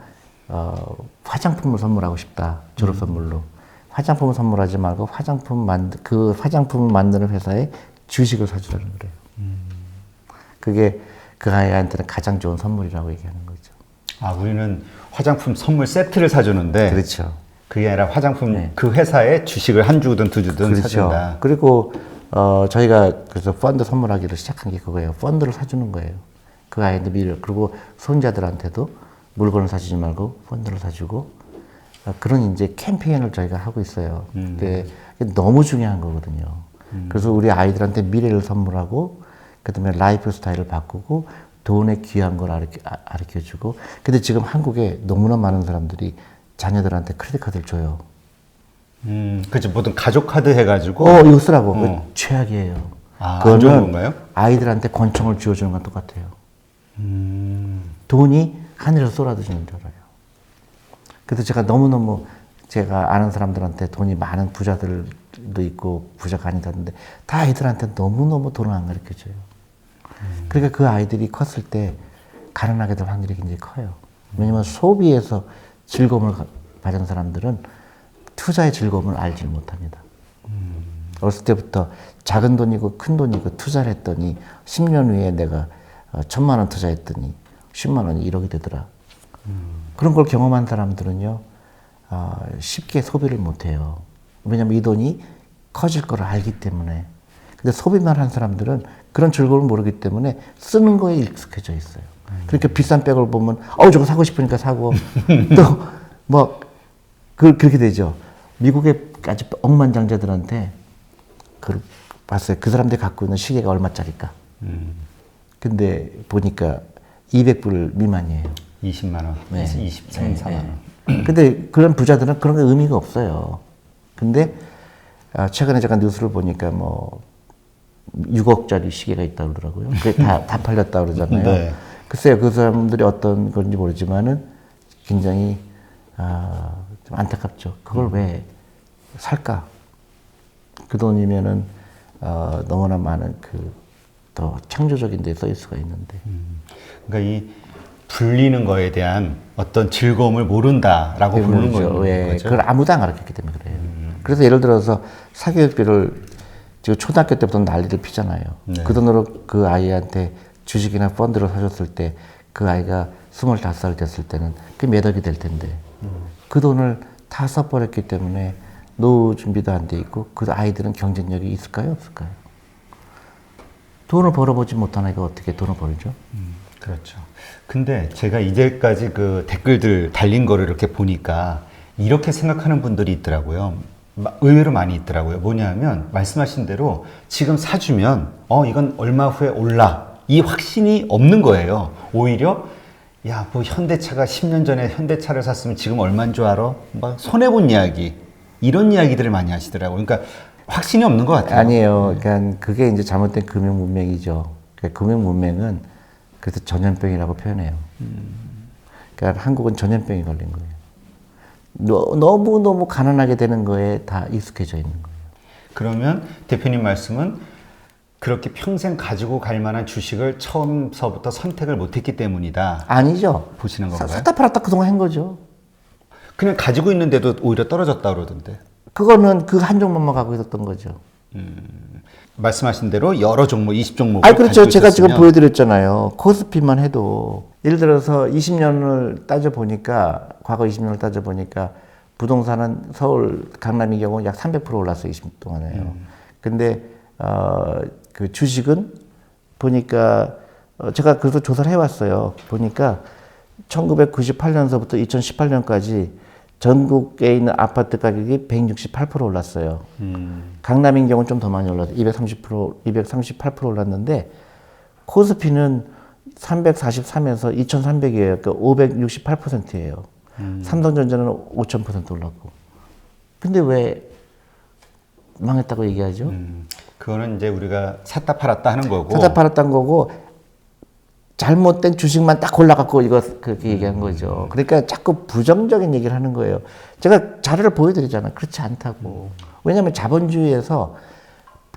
화장품을 선물하고 싶다. 졸업 선물로. 화장품을 선물하지 말고 그 화장품을 만드는 회사에 주식을 사주라는 거래요. 그게 그 아이한테는 가장 좋은 선물이라고 얘기하는 거죠. 아, 우리는 화장품 선물 세트를 사주는데 그렇죠. 그게 아니라 화장품 네. 그 회사에 주식을 한 주든 두 주든 그렇죠. 사준다. 그리고 저희가 그래서 펀드 선물하기로 시작한 게 그거예요. 펀드를 사주는 거예요. 그 아이한테 미래. 그리고 손자들한테도 물건을 사주지 말고 펀드를 사주고 그런 이제 캠페인을 저희가 하고 있어요. 그게 너무 중요한 거거든요. 그래서 우리 아이들한테 미래를 선물하고 그다음에 라이프 스타일을 바꾸고 돈의 귀한 걸 가르쳐주고. 근데 지금 한국에 너무나 많은 사람들이 자녀들한테 크레딧 카드를 줘요. 그죠. 모든 가족 카드 해가지고. 이거 쓰라고. 그거 최악이에요. 아, 안 좋은 건가요? 아이들한테 권총을 쥐어주는 건 똑같아요. 돈이 하늘에서 쏟아지는 줄 알아요. 그래서 제가 너무너무 제가 아는 사람들한테 돈이 많은 부자들도 있고 부자가 아니다는데 다 아이들한테 너무너무 돈을 안 가르쳐줘요. 그러니까 그 아이들이 컸을 때 가난하게 될 확률이 굉장히 커요. 왜냐면 소비에서 즐거움을 받은 사람들은 투자의 즐거움을 알지 못합니다. 어렸을 때부터 작은 돈이고 큰 돈이고 투자를 했더니 10년 후에 내가 1,000만 원 투자했더니 10만 원이 1억이 되더라. 그런 걸 경험한 사람들은요, 쉽게 소비를 못 해요. 왜냐면 이 돈이 커질 거를 알기 때문에. 근데 소비만 한 사람들은 그런 즐거움을 모르기 때문에 쓰는 거에 익숙해져 있어요. 그러니까 비싼 백을 보면, 저거 사고 싶으니까 사고, 또, 뭐, 그렇게 되죠. 미국의 아주 억만장자들한테 봤어요. 그 사람들이 갖고 있는 시계가 얼마짜리까. 근데 보니까 200불 미만이에요. 20만 원, 네. 23, 4만 원. 근데 그런 부자들은 그런 게 의미가 없어요. 근데 최근에 제가 뉴스를 보니까 뭐 6억짜리 시계가 있다고 그러더라고요. 그게 다 팔렸다고 그러잖아요. 네. 글쎄요, 그 사람들이 어떤 건지 모르지만은 굉장히 좀 안타깝죠. 그걸 왜 살까? 그 돈이면은 너무나 많은 더 창조적인 데 써일 수가 있는데. 그러니까 이 불리는 거에 대한 어떤 즐거움을 모른다라고 부르는 거죠. 예, 그걸 아무도 안 가르쳤기 때문에 그래요. 그래서 예를 들어서 사교육비를 지금 초등학교 때부터 난리를 피잖아요. 네. 그 돈으로 그 아이한테 주식이나 펀드를 사줬을 때 그 아이가 25살 됐을 때는 그게 몇 억이 될 텐데 그 돈을 다 써버렸기 때문에 노후 준비도 안 돼 있고 그 아이들은 경쟁력이 있을까요? 없을까요? 돈을 벌어보지 못한 아이가 어떻게 돈을 벌죠? 그렇죠. 근데 제가 이제까지 그 댓글들 달린 거를 이렇게 보니까 이렇게 생각하는 분들이 있더라고요. 의외로 많이 있더라고요. 뭐냐면 말씀하신 대로 지금 사주면 이건 얼마 후에 올라 이 확신이 없는 거예요. 오히려 야, 뭐 현대차가 10년 전에 현대차를 샀으면 지금 얼마인 줄 알아? 막 손해본 이야기 이런 이야기들을 많이 하시더라고요. 그러니까 확신이 없는 것 같아요. 아니에요. 그러니까 그게 이제 잘못된 금융 문맹이죠. 그러니까 금융 문맹은 그래서 전염병이라고 표현해요. 그러니까 한국은 전염병이 걸린 거예요. 너무 가난하게 되는 거에 다 익숙해져 있는 거예요. 그러면 대표님 말씀은 그렇게 평생 가지고 갈 만한 주식을 처음서부터 선택을 못했기 때문이다. 아니죠. 보시는 건가요? 샀다 팔았다 그동안 한 거죠. 그냥 가지고 있는데도 오히려 떨어졌다 그러던데. 그거는 그 한 종목만 갖고 있었던 거죠. 말씀하신 대로 여러 종목, 20종목. 그렇죠. 제가 지금 보여드렸잖아요. 코스피만 해도 예를 들어서 20년을 따져보니까 과거 20년을 따져보니까 부동산은 서울 강남의 경우 약 300% 올랐어요. 20년 동안에요. 근데 그 주식은 보니까 제가 그래서 조사를 해왔어요. 보니까 1998년서부터 2018년까지 전국에 있는 아파트 가격이 168% 올랐어요. 강남인 경우는 좀 더 많이 올랐어요. 238% 올랐는데 코스피는 343에서 2300이에요. 그러니까 568%예요. 삼성전자는 5000% 올랐고. 근데 왜 망했다고 얘기하죠? 그거는 이제 우리가 샀다 팔았다 하는 거고. 샀다 팔았다는 거고 잘못된 주식만 딱 골라갖고 이거 그렇게 얘기한 거죠. 그러니까 자꾸 부정적인 얘기를 하는 거예요. 제가 자료를 보여드리잖아요. 그렇지 않다고. 왜냐하면 자본주의에서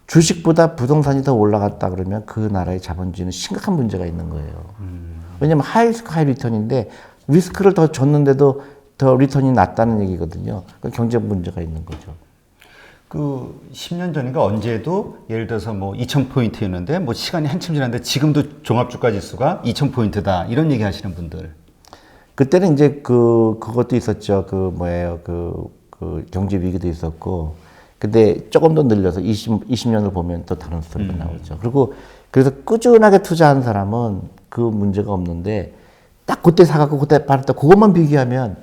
주식보다 부동산이 더 올라갔다 그러면 그 나라의 자본주의는 심각한 문제가 있는 거예요. 왜냐하면 하이 리스크 하이 리턴인데 리스크를 더 줬는데도 더 리턴이 낮다는 얘기거든요. 그 경제 문제가 있는 거죠. 그 10년 전인가 언제도 예를 들어서 뭐 2000포인트였는데 뭐 시간이 한참 지났는데 지금도 종합주가 지수가 2000포인트다 이런 얘기 하시는 분들. 그때는 이제 그것도 있었죠. 그 경제 위기도 있었고. 근데 조금 더 늘려서 20년을 보면 또 다른 소리가 나오죠. 그리고 그래서 꾸준하게 투자한 사람은 그 문제가 없는데 딱 그때 사갖고 그때 팔았다 그것만 비교하면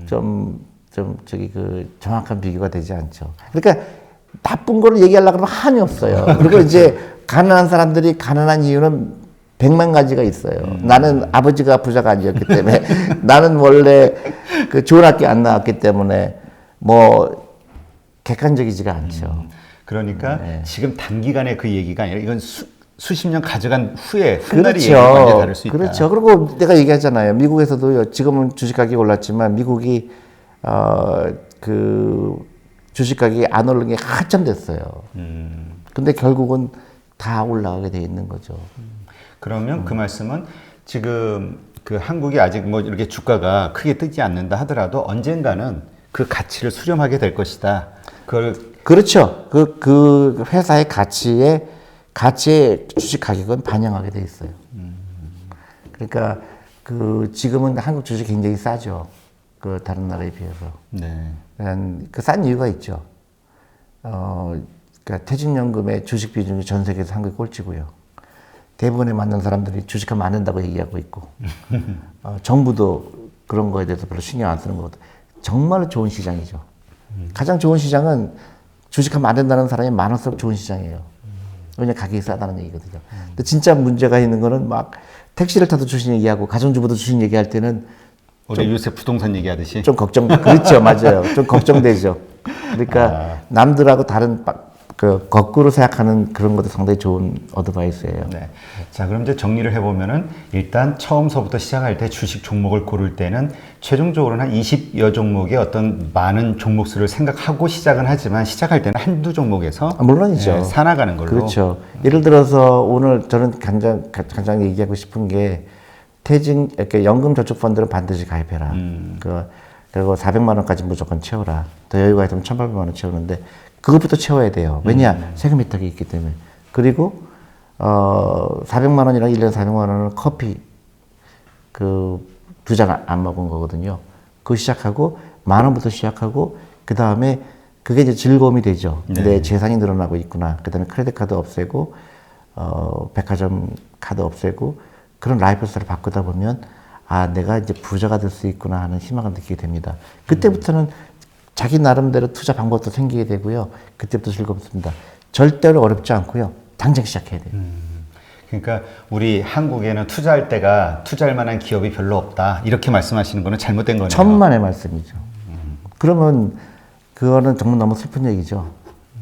좀 정확한 비교가 되지 않죠. 그러니까 나쁜 거를 얘기하려고 하면 한이 없어요. 그리고 이제 가난한 사람들이 가난한 이유는 100만 가지가 있어요. 나는 아버지가 부자가 아니었기 때문에 나는 원래 그 좋은 학교 안 나왔기 때문에 뭐 객관적이지가 않죠. 그러니까 네. 지금 단기간에 그 얘기가 아니라 이건 수십 년 가져간 후에 훗날의 얘기가 완전히 다를 수 있다. 그렇죠. 그리고 내가 얘기하잖아요. 미국에서도 지금은 주식 가격이 올랐지만 미국이 그 주식 가격이 안 오른 게 한참 됐어요. 근데 결국은 다 올라가게 돼 있는 거죠. 그러면 그 말씀은 지금 그 한국이 아직 뭐 이렇게 주가가 크게 뜨지 않는다 하더라도 언젠가는 그 가치를 수렴하게 될 것이다. 그렇죠. 그 회사의 가치의 주식 가격은 반영하게 돼 있어요. 그러니까 지금은 한국 주식 굉장히 싸죠. 그 다른 나라에 비해서. 네. 그 싼 이유가 있죠. 그러니까 퇴직연금의 주식 비중이 전 세계에서 한국이 꼴찌고요. 대부분의 많은 사람들이 주식하면 안 된다고 얘기하고 있고, 정부도 그런 거에 대해서 별로 신경 안 쓰는 거거든요. 정말로 좋은 시장이죠. 가장 좋은 시장은 주식하면 안 된다는 사람이 많을수록 좋은 시장이에요. 왜냐면 가격이 싸다는 얘기거든요. 근데 진짜 문제가 있는 거는 막 택시를 타도 주식 얘기하고 가정주부도 주식 얘기할 때는 우리 요새 부동산 얘기하듯이 그렇죠. 맞아요. 좀 걱정되죠. 그러니까 남들하고 다른 그 거꾸로 생각하는 그런 것도 상당히 좋은 어드바이스예요. 네. 자, 그럼 이제 정리를 해보면은 일단 처음서부터 시작할 때 주식 종목을 고를 때는 최종적으로는 한 20여 종목의 어떤 많은 종목 수를 생각하고 시작은 하지만 시작할 때는 한두 종목에서 물론이죠. 사나가는 걸로. 그렇죠. 예를 들어서 오늘 저는 가장 얘기하고 싶은 게 이렇게 연금저축펀드는 반드시 가입해라. 그리고 400만 원까지 무조건 채워라. 더 여유가 있으면 1,800만 원 채우는데 그것부터 채워야 돼요. 왜냐? 세금 혜택이 있기 때문에. 그리고 400만 원이랑 1년에 400만 원은 커피 그 2잔 안 먹은 거거든요. 그거 시작하고 10,000원부터 시작하고 그 다음에 그게 이제 즐거움이 되죠. 내 재산이 늘어나고 있구나. 그 다음에 크레딧 카드 없애고 백화점 카드 없애고 그런 라이프 스타일을 바꾸다 보면 아 내가 이제 부자가 될 수 있구나 하는 희망을 느끼게 됩니다. 그때부터는 자기 나름대로 투자 방법도 생기게 되고요. 그때부터 즐겁습니다. 절대로 어렵지 않고요. 당장 시작해야 돼요. 그러니까 우리 한국에는 투자할 때가 투자할 만한 기업이 별로 없다. 이렇게 말씀하시는 거는 잘못된 거네요. 천만의 말씀이죠. 그러면 그거는 정말 너무 슬픈 얘기죠.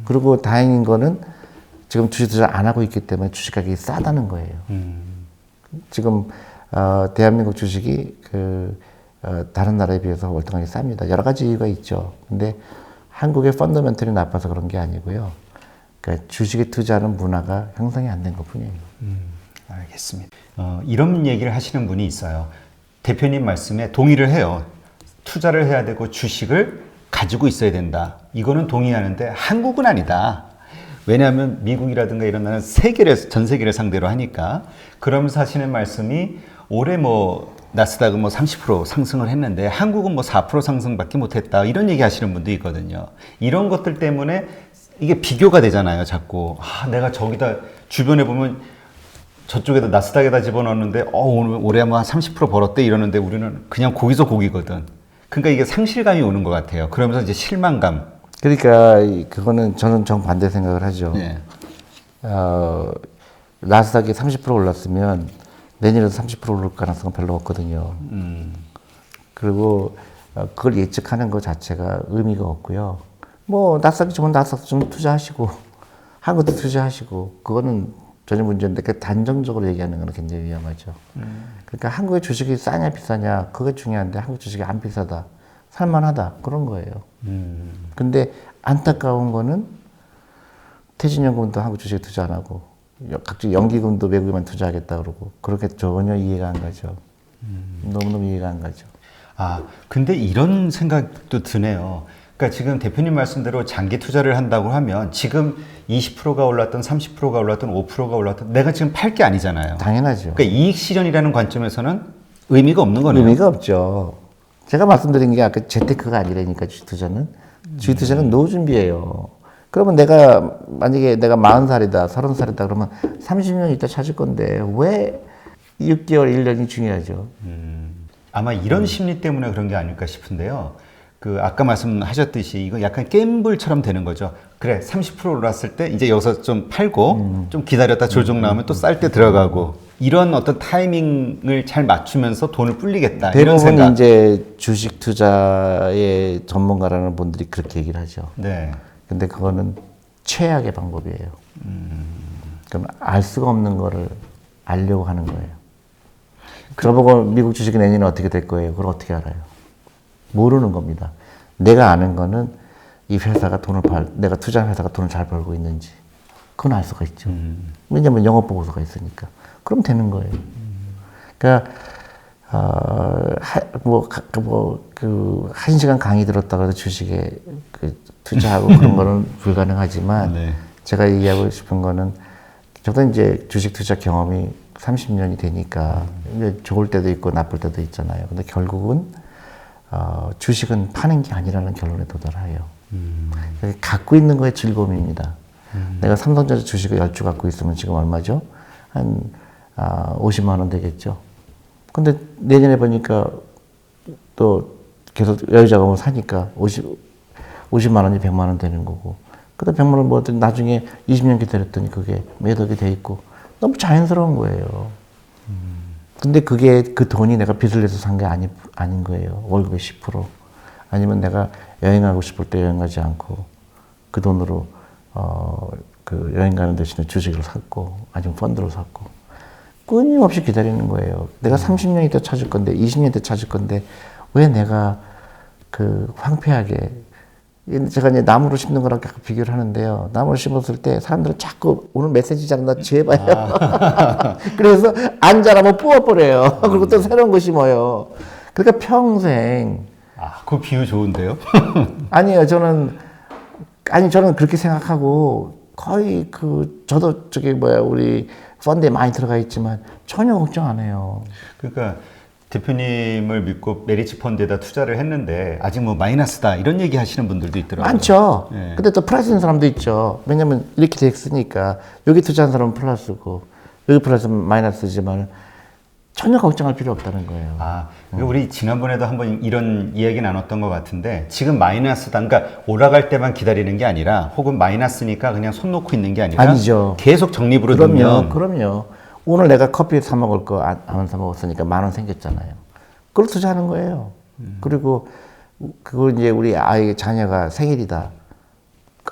그리고 다행인 거는 지금 주식 투자 안 하고 있기 때문에 주식 가격이 싸다는 거예요. 지금 대한민국 주식이 다른 나라에 비해서 월등하게 쌉니다. 여러 가지 이유가 있죠. 근데 한국의 펀더멘털이 나빠서 그런 게 아니고요. 그러니까 주식에 투자하는 문화가 형성이 안 된 것 뿐이에요. 알겠습니다. 이런 얘기를 하시는 분이 있어요. 대표님 말씀에 동의를 해요. 투자를 해야 되고 주식을 가지고 있어야 된다. 이거는 동의하는데 한국은 아니다. 왜냐하면 미국이라든가 이런 나라는 전 세계를 상대로 하니까. 그러면서 하시는 말씀이 올해 나스닥은 30% 상승을 했는데 한국은 4% 상승밖에 못했다. 이런 얘기 하시는 분도 있거든요. 이런 것들 때문에 이게 비교가 되잖아요. 자꾸. 내가 저기다 주변에 보면 저쪽에다 나스닥에다 집어넣었는데 오늘 올해 한 30% 벌었대 이러는데 우리는 그냥 거기서 거기거든. 그러니까 이게 상실감이 오는 것 같아요. 그러면서 이제 실망감. 그러니까 그거는 저는 정반대 생각을 하죠. 네. 나스닥이 30% 올랐으면 내년에도 30% 오를 가능성은 별로 없거든요. 그리고 그걸 예측하는 것 자체가 의미가 없고요. 나스닥이 좋으면 나스닥 좀 투자하시고 한국도 투자하시고 그거는 전혀 문제인데 그 단정적으로 얘기하는 건 굉장히 위험하죠. 그러니까 한국의 주식이 싸냐 비싸냐 그게 중요한데 한국 주식이 안 비싸다 살만하다 그런 거예요. 근데 안타까운 거는 퇴직연금도 한국 주식에 투자 안 하고 각종 연기금도 외국에만 투자하겠다 그러고 그렇게 전혀 이해가 안 가죠. 너무너무 이해가 안 가죠. 근데 이런 생각도 드네요. 그러니까 지금 대표님 말씀대로 장기 투자를 한다고 하면 지금 20%가 올랐던 30%가 올랐던 5%가 올랐던 내가 지금 팔 게 아니잖아요. 당연하죠. 그러니까 이익 실현이라는 관점에서는 의미가 없는 거네요. 의미가 없죠. 제가 말씀드린 게 아까 재테크가 아니라니까 주식 투자는. 주식 투자는 노후 준비예요. 그러면 만약에 내가 40살이다, 30살이다 그러면 30년 있다 찾을 건데 왜 6개월, 1년이 중요하죠. 아마 이런 심리 때문에 그런 게 아닐까 싶은데요. 아까 말씀하셨듯이 이거 약간 갬블처럼 되는 거죠. 그래, 30% 올랐을 때 이제 여기서 좀 팔고 좀 기다렸다 조정 나오면 또 쌀 때 들어가고 이런 어떤 타이밍을 잘 맞추면서 돈을 불리겠다. 이런 대부분 생각. 이제 주식 투자의 전문가라는 분들이 그렇게 얘기를 하죠. 네. 근데 그거는 최악의 방법이에요. 그럼 알 수가 없는 거를 알려고 하는 거예요. 저보고 미국 주식이 내년에 어떻게 될 거예요. 그걸 어떻게 알아요? 모르는 겁니다. 내가 아는 거는 이 회사가 내가 투자한 회사가 돈을 잘 벌고 있는지 그건 알 수가 있죠. 왜냐면 영업 보고서가 있으니까. 그럼 되는 거예요. 그러니까 한 시간 강의 들었다가 주식에 투자하고 그런 거는 불가능하지만 네. 제가 얘기하고 싶은 거는 저도 이제 주식 투자 경험이 30년이 되니까 이제 좋을 때도 있고 나쁠 때도 있잖아요. 근데 결국은 주식은 파는 게 아니라는 결론에 도달해요. 갖고 있는 거에 즐거움입니다. 내가 삼성전자 주식을 10주 갖고 있으면 지금 얼마죠? 한 50만 원 되겠죠. 근데 내년에 보니까 또 계속 여유자금을 사니까 50만 원이 100만 원 되는 거고. 그다음 100만 원 뭐 나중에 20년 기다렸더니 그게 매덕이 돼 있고 너무 자연스러운 거예요. 근데 그 돈이 내가 빚을 내서 산 게 아닌 거예요. 월급의 10%. 아니면 내가 여행하고 싶을 때 여행하지 않고 그 돈으로 그 여행 가는 대신에 주식을 샀고, 아니면 펀드를 샀고, 끊임없이 기다리는 거예요. 내가 30년 있다 찾을 건데, 20년 있다 찾을 건데, 왜 내가 그 황폐하게, 제가 이제 나무를 심는 거랑 비교를 하는데요. 나무를 심었을 때 사람들은 자꾸 오늘 메시지잖아, 나 제발요. 그래서 안 자라면 뽑아버려요. 그리고 또 새로운 거 심어요. 그러니까 평생. 그 비유 좋은데요? 아니요, 저는 그렇게 생각하고 거의 저도 우리 펀드에 많이 들어가 있지만 전혀 걱정 안 해요. 그러니까 대표님을 믿고 메리츠 펀드에다 투자를 했는데 아직 뭐 마이너스다 이런 얘기 하시는 분들도 있더라고요. 많죠. 네. 근데 또 플러스 있는 사람도 있죠. 왜냐면 이렇게 됐으니까 여기 투자한 사람은 플러스고 여기 플러스는 마이너스지만 전혀 걱정할 필요 없다는 거예요. 그리고 우리 지난번에도 한번 이런 이야기 나눴던 것 같은데 지금 마이너스다. 그러니까 올라갈 때만 기다리는 게 아니라 혹은 마이너스니까 그냥 손 놓고 있는 게 아니라 아니죠. 계속 적립으로 넣으면 그럼요. 오늘 내가 커피 사 먹을 거 안 사 먹었으니까 10,000원 생겼잖아요. 그걸 투자하는 거예요. 그리고 그거 이제 우리 아이 자녀가 생일이다.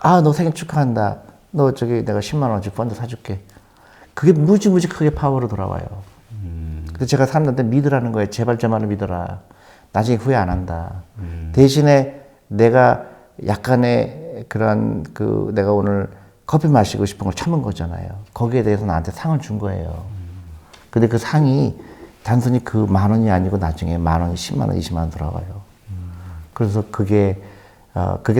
너 생일 축하한다. 너 내가 10만 원씩 펀드 사줄게. 그게 무지무지 크게 파워로 돌아와요. 그래서 제가 사람들한테 믿으라는 거예요. 제발 제 말을 믿어라. 나중에 후회 안 한다. 대신에 내가 약간의 그런 내가 오늘 커피 마시고 싶은 걸 참은 거잖아요. 거기에 대해서 나한테 상을 준 거예요. 근데 그 상이 단순히 그 10,000원이 아니고 나중에 10,000원이 10만 원, 20만 원 돌아와요. 그래서 그게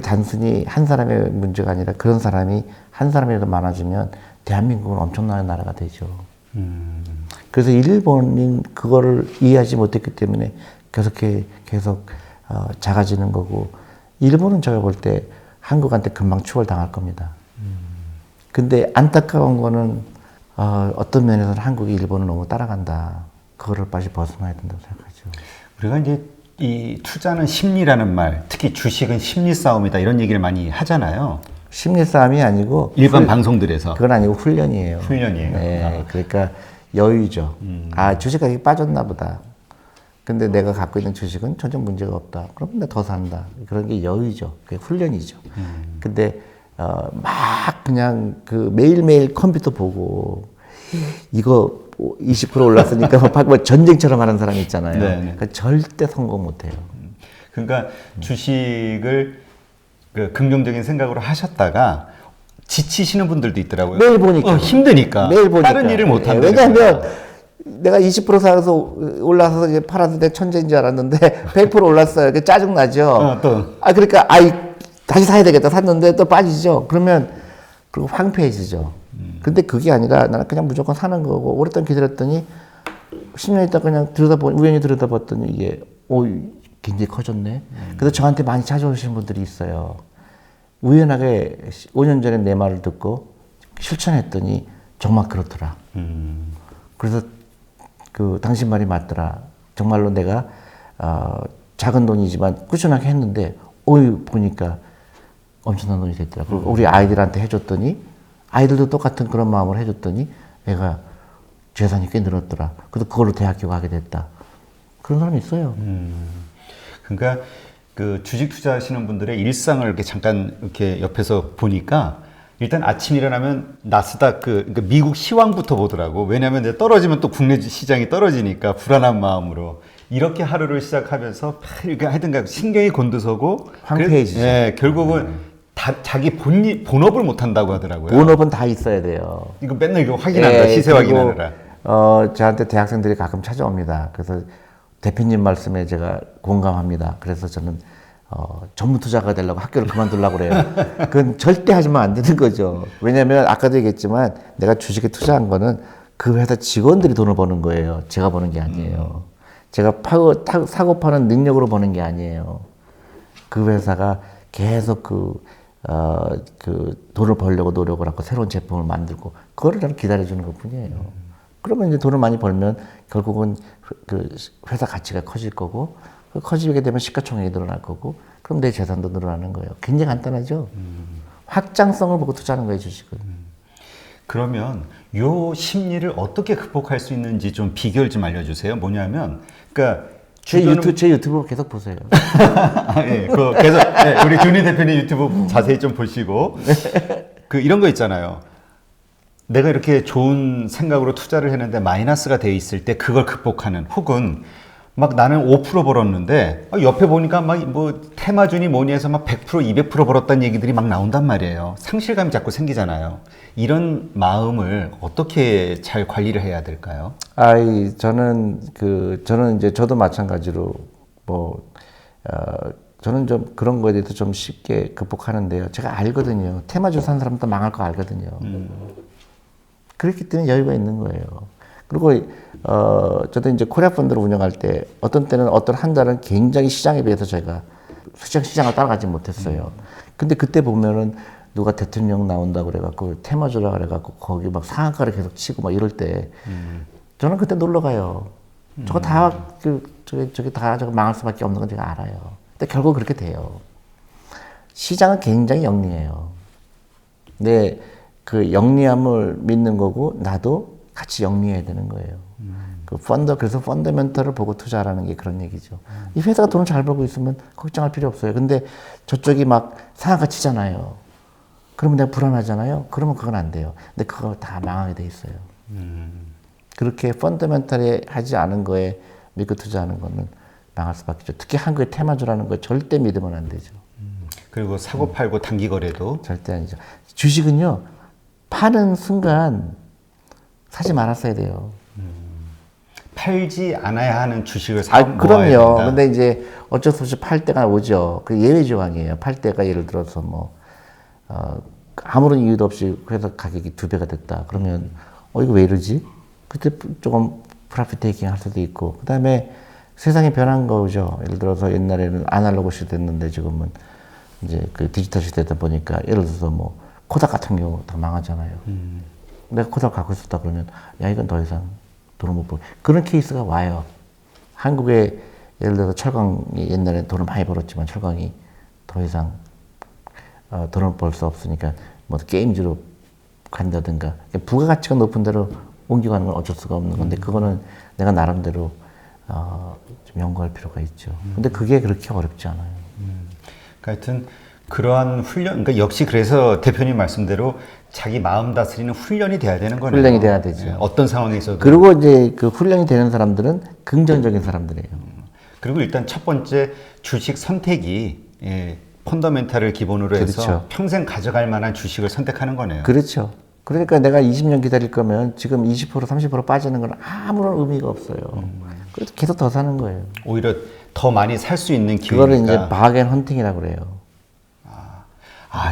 단순히 한 사람의 문제가 아니라 그런 사람이 한 사람이라도 많아지면 대한민국은 엄청난 나라가 되죠. 그래서 일본인 그거를 이해하지 못했기 때문에 계속 작아지는 거고, 일본은 제가 볼 때 한국한테 금방 추월당할 겁니다. 근데 안타까운 거는 어떤 면에서는 한국이 일본을 너무 따라간다. 그거를 빨리 벗어나야 된다고 생각하죠. 우리가 이제 이 투자는 심리라는 말, 특히 주식은 심리 싸움이다 이런 얘기를 많이 하잖아요. 심리 싸움이 아니고 일반 방송들에서 그건 아니고 훈련이에요. 훈련이에요. 네, 그러니까 여유죠. 주식 가격이 빠졌나 보다. 근데 내가 갖고 있는 주식은 전혀 문제가 없다. 그럼 내가 더 산다. 그런 게 여유죠. 그게 훈련이죠. 근데 막 그냥 매일매일 컴퓨터 보고 이거 20% 올랐으니까 막 전쟁처럼 하는 사람 있잖아요. 그러니까 절대 성공 못 해요. 그러니까 주식을 긍정적인 생각으로 하셨다가 지치시는 분들도 있더라고요. 매일 보니까. 힘드니까. 매일 보니까. 다른 일을 못 한다. 왜냐하면 내가 20% 사서 올라서 이제 팔아서 내 천재인 줄 알았는데 100% 올랐어요. 짜증 나죠. 그러니까 다시 사야 되겠다 샀는데 또 빠지죠. 그러면 그리고 황폐해지죠. 근데 그게 아니라 나는 그냥 무조건 사는 거고, 오랫동안 기다렸더니 10년 있다 그냥 우연히 들여다봤더니 이게 굉장히 커졌네. 그래서 저한테 많이 찾아오시는 분들이 있어요. 우연하게 5년 전에 내 말을 듣고 실천했더니 정말 그렇더라. 그래서 당신 말이 맞더라. 정말로 내가 작은 돈이지만 꾸준하게 했는데 보니까 엄청난 돈이 됐더라. 그리고 우리 아이들한테 해줬더니 아이들도 똑같은 그런 마음을 해줬더니 애가 재산이 꽤 늘었더라. 그래서 그걸로 대학교 가게 됐다. 그런 사람이 있어요. 그러니까 주식 투자하시는 분들의 일상을 이렇게 잠깐 이렇게 옆에서 보니까 일단 아침 일어나면 나스닥 그러니까 미국 시황부터 보더라고. 왜냐하면 이제 떨어지면 또 국내 시장이 떨어지니까 불안한 마음으로 이렇게 하루를 시작하면서 하여튼간 신경이 곤두서고 황폐해지죠. 결국은 자기 본업을 못 한다고 하더라고요. 본업은 다 있어야 돼요. 이거 맨날 이거 확인한다. 시세 확인하느라. 저한테 대학생들이 가끔 찾아옵니다. 그래서 대표님 말씀에 제가 공감합니다. 그래서 저는 전문 투자가 되려고 학교를 그만두려고 그래요. 그건 절대 하시면 안 되는 거죠. 왜냐하면 아까도 얘기했지만 내가 주식에 투자한 거는 그 회사 직원들이 돈을 버는 거예요. 제가 버는 게 아니에요. 제가 사고 파는 능력으로 버는 게 아니에요. 그 회사가 계속 돈을 벌려고 노력을 하고 새로운 제품을 만들고 그거를 저는 기다려주는 것 뿐이에요. 그러면 이제 돈을 많이 벌면 결국은 회사 가치가 커질 거고, 커지게 되면 시가총액이 늘어날 거고, 그럼 내 재산도 늘어나는 거예요. 굉장히 간단하죠. 확장성을 보고 투자하는 거예요, 주식은. 그러면 요 심리를 어떻게 극복할 수 있는지 좀 비결 좀 알려주세요. 뭐냐면, 그러니까 제 유튜브 계속 보세요. 계속 우리 준희 대표님 유튜브 자세히 좀 보시고. 이런 거 있잖아요. 내가 이렇게 좋은 생각으로 투자를 했는데 마이너스가 돼 있을 때 그걸 극복하는, 혹은 막 나는 5% 벌었는데 옆에 보니까 막 뭐 테마주니 뭐니 해서 막 100%, 200% 벌었다는 얘기들이 막 나온단 말이에요. 상실감이 자꾸 생기잖아요. 이런 마음을 어떻게 잘 관리를 해야 될까요? 저는 이제 저도 마찬가지로 저는 좀 그런 거에 대해서 좀 쉽게 극복하는데요. 제가 알거든요. 테마주 산 사람도 망할 거 알거든요. 그렇기 때문에 여유가 있는 거예요. 그리고 저도 이제 코리아 펀드를 운영할 때 어떤 때는 어떤 한 달은 굉장히 시장에 비해서 제가 시장을 따라가지 못했어요. 근데 그때 보면은 누가 대통령 나온다 그래갖고 테마주라 그래갖고 거기 막 상한가를 계속 치고 막 이럴 때 저는 그때 놀러 가요. 저거 다 저기 다 저거 망할 수밖에 없는 건 제가 알아요. 근데 결국 그렇게 돼요. 시장은 굉장히 영리해요. 근데 그 영리함을 믿는 거고 나도 같이 영리해야 되는 거예요. 그래서 펀더멘털을 보고 투자하라는 게 그런 얘기죠. 이 회사가 돈을 잘 벌고 있으면 걱정할 필요 없어요. 근데 저쪽이 막 상한가 치잖아요. 그러면 내가 불안하잖아요. 그러면 그건 안 돼요. 근데 그거 다 망하게 돼 있어요. 그렇게 펀더멘털에 하지 않은 거에 믿고 투자하는 거는 망할 수밖에 없죠. 특히 한국의 테마주라는 거 절대 믿으면 안 되죠. 그리고 사고 팔고 단기 거래도 절대 아니죠. 주식은요, 파는 순간 사지 말았어야 돼요. 팔지 않아야 하는 주식을 사 모아야 그럼요. 된다. 근데 이제 어쩔 수 없이 팔 때가 오죠. 그 예외 조항이에요. 팔 때가 예를 들어서 아무런 이유도 없이 회사 가격이 2배가 됐다. 그러면 이거 왜 이러지? 그때 조금 프라핏 테이킹 할 수도 있고. 그 다음에 세상이 변한 거죠. 예를 들어서 옛날에는 아날로그 시대였는데 지금은 이제 그 디지털 시대다 보니까 예를 들어서 코닥 같은 경우 다 망하잖아요. 내가 코닥 갖고 있었다 그러면 이건 더 이상 돈을 못 벌. 그런 케이스가 와요. 한국에 예를 들어서 철강이 옛날에 돈을 많이 벌었지만 철강이 더 이상 돈을 벌 수 없으니까 게임즈로 간다든가 부가가치가 높은 데로 옮겨가는 건 어쩔 수가 없는 건데 그거는 내가 나름대로 좀 연구할 필요가 있죠. 근데 그게 그렇게 어렵지 않아요. 하여튼 그러한 훈련, 그러니까 역시 그래서 대표님 말씀대로 자기 마음 다스리는 훈련이 돼야 되는 거네요. 훈련이 돼야 되죠. 네, 어떤 상황에서도. 그리고 이제 그 훈련이 되는 사람들은 긍정적인 사람들이에요. 그리고 일단 첫 번째 주식 선택이 펀더멘탈을 기본으로 해서 그렇죠. 평생 가져갈 만한 주식을 선택하는 거네요. 그렇죠. 그러니까 내가 20년 기다릴 거면 지금 20% 30% 빠지는 건 아무런 의미가 없어요. 그래서 계속 더 사는 거예요. 오히려 더 많이 살 수 있는 그거를 기회니까. 이제 바겐 헌팅이라고 그래요.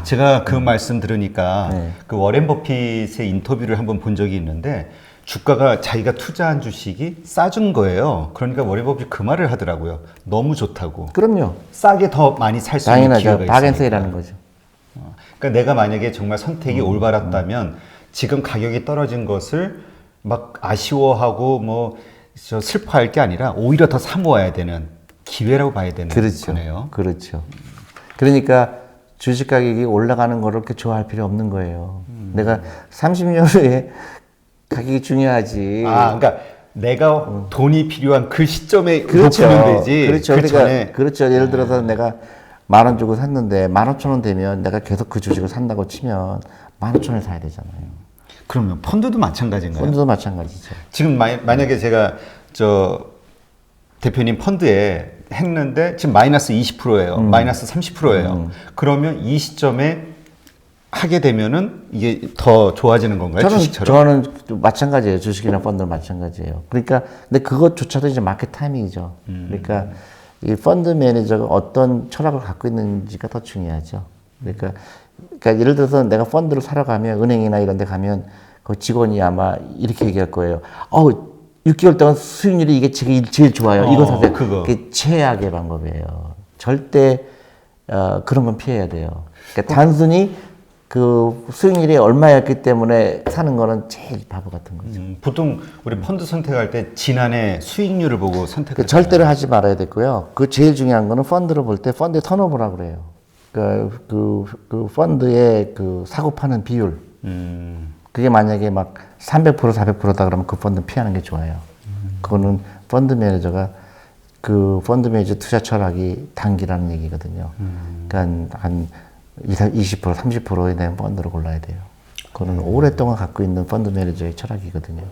제가 그 말씀 들으니까 네. 그 워렌 버핏의 인터뷰를 한번 본 적이 있는데 주가가 자기가 투자한 주식이 싸준 거예요. 그러니까 워렌 버핏 그 말을 하더라고요. 너무 좋다고. 그럼요. 싸게 더 많이 살 수 있는 당연하죠. 기회가 있으니까. 바겐 세일하는 거죠. 그러니까 내가 만약에 정말 선택이 올바랐다면 지금 가격이 떨어진 것을 막 아쉬워하고 슬퍼할 게 아니라 오히려 더 사모아야 되는 기회라고 봐야 되는 거네요. 그렇죠. 그러니까 주식 가격이 올라가는 거를 그렇게 좋아할 필요 없는 거예요. 내가 30년 후에 가격이 중요하지. 그러니까 내가 돈이 필요한 그 시점에 그렇죠. 높이는 되지. 그렇죠. 그 그러니까 전에. 그렇죠. 예를 들어서 내가 10,000원 주고 샀는데 15,000원 되면 내가 계속 그 주식을 산다고 치면 15,000원에 사야 되잖아요. 그러면 펀드도 마찬가지인가요? 펀드도 마찬가지죠. 지금 만약에 제가 대표님 펀드에 했는데 지금 마이너스 20%예요. 마이너스 30%예요. 그러면 이 시점에 하게 되면은 이게 더 좋아지는 건가요? 주식처럼? 저는 마찬가지예요. 주식이나 펀드는 마찬가지예요. 그러니까 근데 그것조차도 이제 마켓 타이밍이죠. 그러니까 이 펀드 매니저가 어떤 철학을 갖고 있는지가 더 중요하죠. 그러니까 예를 들어서 내가 펀드를 사러 가면 은행이나 이런 데 가면 그 직원이 아마 이렇게 얘기할 거예요. 6개월 동안 수익률이 이게 제일 좋아요. 이거 사세요. 그게 최악의 방법이에요. 절대 그런 건 피해야 돼요. 그러니까 단순히 그 수익률이 얼마였기 때문에 사는 거는 제일 바보 같은 거죠. 보통 우리 펀드 선택할 때 지난해 수익률을 보고 선택을 절대로 하지 말아야 되고요. 그 제일 중요한 거는 펀드를 볼 때 펀드의 턴오버라고 그래요. 그 펀드의 그 사고 파는 비율. 그게 만약에 막 300% 400%다 그러면 그 펀드 피하는 게 좋아요. 그거는 펀드 매니저가 그 펀드 매니저 투자 철학이 단기라는 얘기거든요. 그러니까 한 20%, 30%에 대한 펀드를 골라야 돼요. 그거는 오랫동안 갖고 있는 펀드 매니저의 철학이거든요.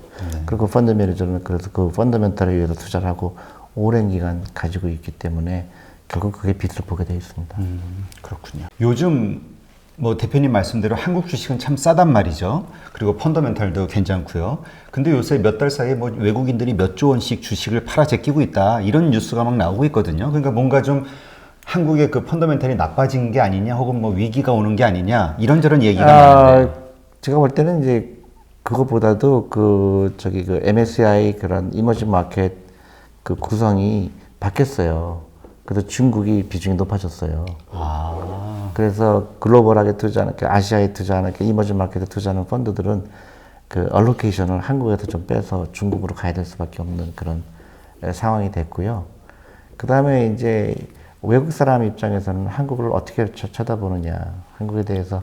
그리고 펀드 매니저는 그래서 그 펀더멘탈을 위해서 투자를 하고 오랜 기간 가지고 있기 때문에 결국 그게 빛을 보게 되어 있습니다. 그렇군요. 요즘 뭐 대표님 말씀대로 한국 주식은 참 싸단 말이죠. 그리고 펀더멘탈도 괜찮고요. 근데 요새 몇 달 사이에 뭐 외국인들이 몇 조 원씩 주식을 팔아 제끼고 있다. 이런 뉴스가 막 나오고 있거든요. 그러니까 뭔가 좀 한국의 그 펀더멘탈이 나빠진 게 아니냐, 혹은 뭐 위기가 오는 게 아니냐, 이런저런 얘기가 많은데. 제가 볼 때는 이제 그것보다도 그 MSCI 그런 이머징 마켓 그 구성이 바뀌었어요. 그래서 중국이 비중이 높아졌어요. 그래서 글로벌하게 투자하는, 아시아에 투자하는, 이머징 마켓에 투자하는 펀드들은 그 얼로케이션을 한국에서 좀 빼서 중국으로 가야 될 수밖에 없는 그런 상황이 됐고요. 그 다음에 이제 외국 사람 입장에서는 한국을 어떻게 쳐다보느냐, 한국에 대해서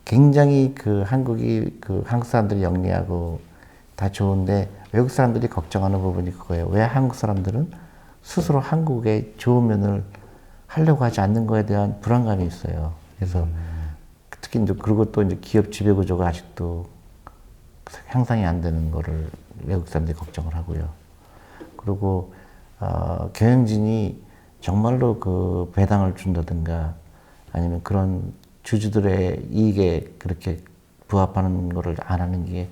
굉장히 그 한국이 그 한국 사람들이 영리하고 다 좋은데 외국 사람들이 걱정하는 부분이 그거예요. 왜 한국 사람들은 스스로 한국의 좋은 면을 하려고 하지 않는 거에 대한 불안감이 있어요. 그래서 특히 이제 그리고 또 이제 기업 지배 구조가 아직도 향상이 안 되는 거를 외국 사람들이 걱정을 하고요. 그리고 경영진이 정말로 그 배당을 준다든가 아니면 그런 주주들의 이익에 그렇게 부합하는 거를 안 하는 게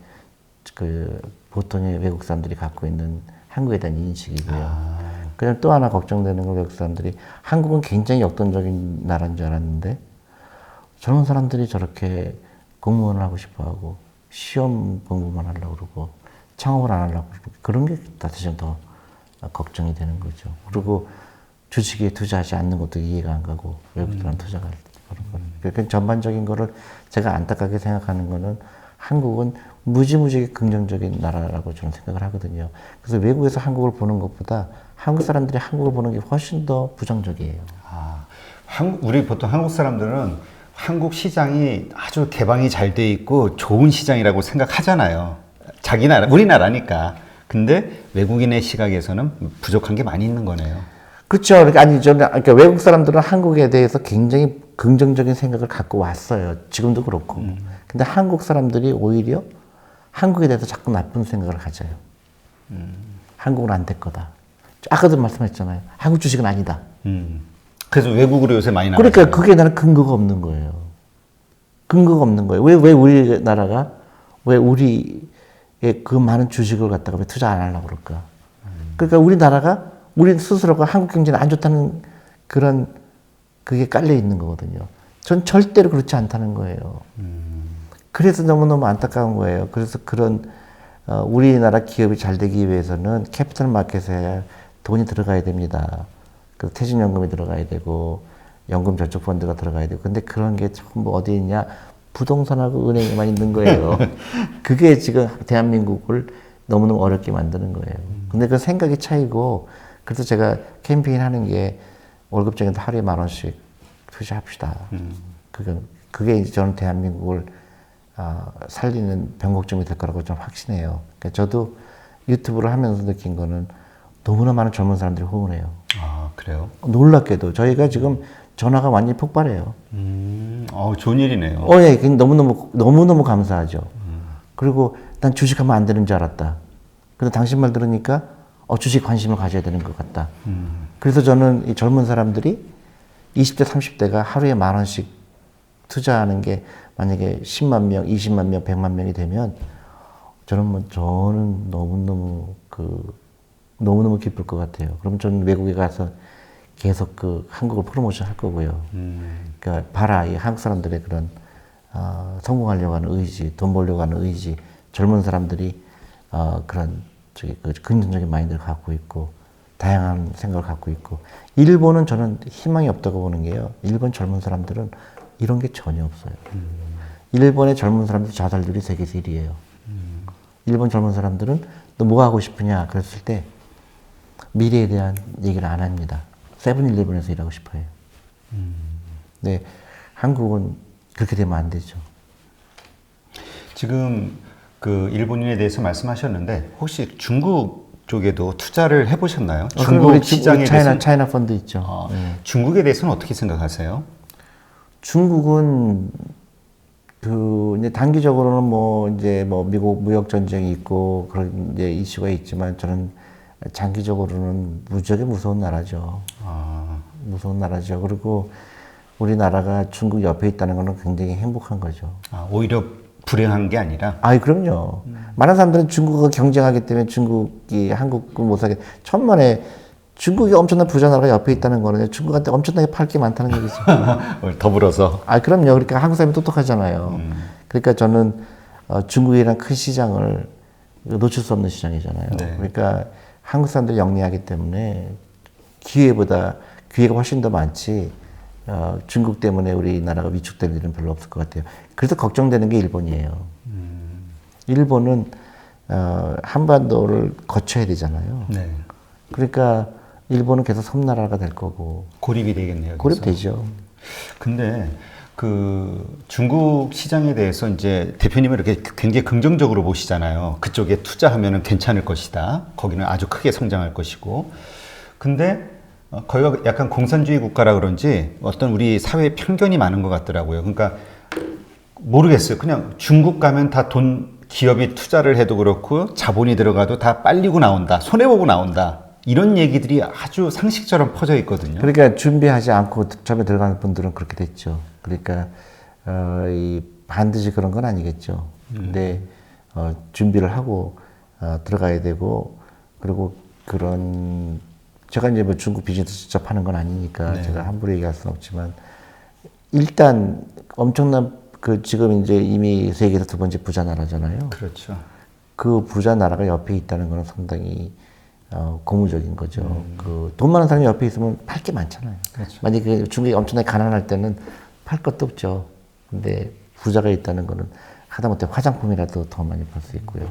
그 보통의 외국 사람들이 갖고 있는 한국에 대한 인식이고요. 그냥 또 하나 걱정되는 건 외국 사람들이 한국은 굉장히 역동적인 나라인 줄 알았는데 젊은 사람들이 저렇게 공무원을 하고 싶어 하고 시험 공부만 하려고 그러고 창업을 안 하려고 그러고 그런 게 사실 더 걱정이 되는 거죠. 그리고 주식에 투자하지 않는 것도 이해가 안 가고 외국들은 투자가 그런 거는. 그러니까 전반적인 거를 제가 안타깝게 생각하는 거는 한국은 무지무지하게 긍정적인 나라라고 저는 생각을 하거든요. 그래서 외국에서 한국을 보는 것보다 한국 사람들이 한국을 보는 게 훨씬 더 부정적이에요. 우리 보통 한국 사람들은 한국 시장이 아주 개방이 잘 돼 있고 좋은 시장이라고 생각하잖아요. 자기 나라, 우리나라니까. 근데 외국인의 시각에서는 부족한 게 많이 있는 거네요. 그렇죠. 그러니까 외국 사람들은 한국에 대해서 굉장히 긍정적인 생각을 갖고 왔어요. 지금도 그렇고. 근데 한국 사람들이 오히려 한국에 대해서 자꾸 나쁜 생각을 가져요. 한국은 안 될 거다. 아까도 말씀했잖아요. 한국 주식은 아니다. 그래서 외국으로 요새 많이 나가요. 그러니까 그게 나는 근거가 없는 거예요. 근거가 없는 거예요. 왜 우리나라가 왜 우리의 그 많은 주식을 갖다가 왜 투자 안 하려고 그럴까? 그러니까 우리나라가 우리 스스로가 한국 경제는 안 좋다는 그런 그게 깔려 있는 거거든요. 전 절대로 그렇지 않다는 거예요. 그래서 너무너무 안타까운 거예요. 그래서 그런 우리나라 기업이 잘 되기 위해서는 캐피탈 마켓에 돈이 들어가야 됩니다. 그 퇴직연금이 들어가야 되고 연금 저축 펀드가 들어가야 되고 근데 그런 게 전부 어디 있냐? 부동산하고 은행에만 있는 거예요. 그게 지금 대한민국을 너무너무 어렵게 만드는 거예요. 근데 그 생각이 차이고 그래서 제가 캠페인 하는 게 월급쟁이도 하루에 10,000원씩 투자합시다. 그게 이제 저는 대한민국을 살리는 변곡점이 될 거라고 좀 확신해요. 그러니까 저도 유튜브를 하면서 느낀 거는 너무나 많은 젊은 사람들이 후원을 해요. 그래요? 놀랍게도 저희가 지금 전화가 완전히 폭발해요. 좋은 일이네요. 예, 너무너무 감사하죠. 그리고 난 주식하면 안 되는 줄 알았다. 근데 당신 말 들으니까 주식 관심을 가져야 되는 것 같다. 그래서 저는 이 젊은 사람들이 20대, 30대가 하루에 10,000원씩 투자하는 게 만약에 10만 명, 20만 명, 100만 명이 되면 저는 너무너무 기쁠 것 같아요. 그럼 저는 외국에 가서 계속 그 한국을 프로모션 할 거고요. 그러니까 봐라, 이 한국 사람들의 그런 성공하려고 하는 의지, 돈 벌려고 하는 의지, 젊은 사람들이 그런 긍정적인 마인드를 갖고 있고 다양한 생각을 갖고 있고 일본은 저는 희망이 없다고 보는 게요. 일본 젊은 사람들은 이런 게 전혀 없어요. 일본의 젊은 사람들 자살률이 세계에서 1위예요. 일본 젊은 사람들은 너 뭐 하고 싶으냐 그랬을 때 미래에 대한 얘기를 안 합니다. 세븐일레븐에서 일하고 싶어요. 네, 한국은 그렇게 되면 안 되죠. 지금 그 일본인에 대해서 말씀하셨는데 혹시 중국 쪽에도 투자를 해보셨나요? 중국 시장에 대해서 차이나 펀드 있죠. 중국에 대해서는 어떻게 생각하세요? 중국은 이제 단기적으로는 이제 미국 무역 전쟁이 있고 그런 이제 이슈가 있지만 저는 장기적으로는 무지하게 무서운 나라죠. 무서운 나라죠. 그리고 우리나라가 중국 옆에 있다는 거는 굉장히 행복한 거죠. 오히려 불행한 게 아니라. 그럼요. 많은 사람들은 중국과 경쟁하기 때문에 중국이 한국을 못하게 천만에 중국이 엄청난 부자 나라가 옆에 있다는 거는 중국한테 엄청나게 팔 게 많다는 얘기죠. 더불어서. 그럼요. 그러니까 한국 사람이 똑똑하잖아요. 그러니까 저는 중국이란 큰 시장을 놓칠 수 없는 시장이잖아요. 네. 그러니까 한국 사람들이 영리하기 때문에 기회가 훨씬 더 많지. 중국 때문에 우리나라가 위축될 일은 별로 없을 것 같아요. 그래서 걱정되는 게 일본이에요. 일본은 한반도를 거쳐야 되잖아요. 네. 그러니까 일본은 계속 섬나라가 될 거고. 고립이 되겠네요. 고립되죠. 근데 그 중국 시장에 대해서 이제 대표님은 이렇게 굉장히 긍정적으로 보시잖아요. 그쪽에 투자하면 괜찮을 것이다. 거기는 아주 크게 성장할 것이고. 근데 거기가 약간 공산주의 국가라 그런지 어떤 우리 사회에 편견이 많은 것 같더라고요. 그러니까 모르겠어요. 그냥 중국 가면 다 기업이 투자를 해도 그렇고 자본이 들어가도 다 빨리고 나온다. 손해보고 나온다. 이런 얘기들이 아주 상식처럼 퍼져 있거든요. 그러니까 준비하지 않고 처음에 들어가는 분들은 그렇게 됐죠. 그러니까 반드시 그런 건 아니겠죠. 근데 준비를 하고 들어가야 되고 그리고 제가 이제 중국 비즈니스 직접 하는 건 아니니까 네. 제가 함부로 얘기할 수는 없지만 일단 엄청난 지금 이제 이미 세계에서 두 번째 부자 나라잖아요. 그렇죠. 그 부자 나라가 옆에 있다는 거는 상당히 고무적인 거죠. 돈 많은 사람이 옆에 있으면 팔 게 많잖아요. 그렇죠. 만약에 중국이 엄청나게 가난할 때는 팔 것도 없죠. 근데 부자가 있다는 거는 하다못해 화장품이라도 더 많이 팔 수 있고요.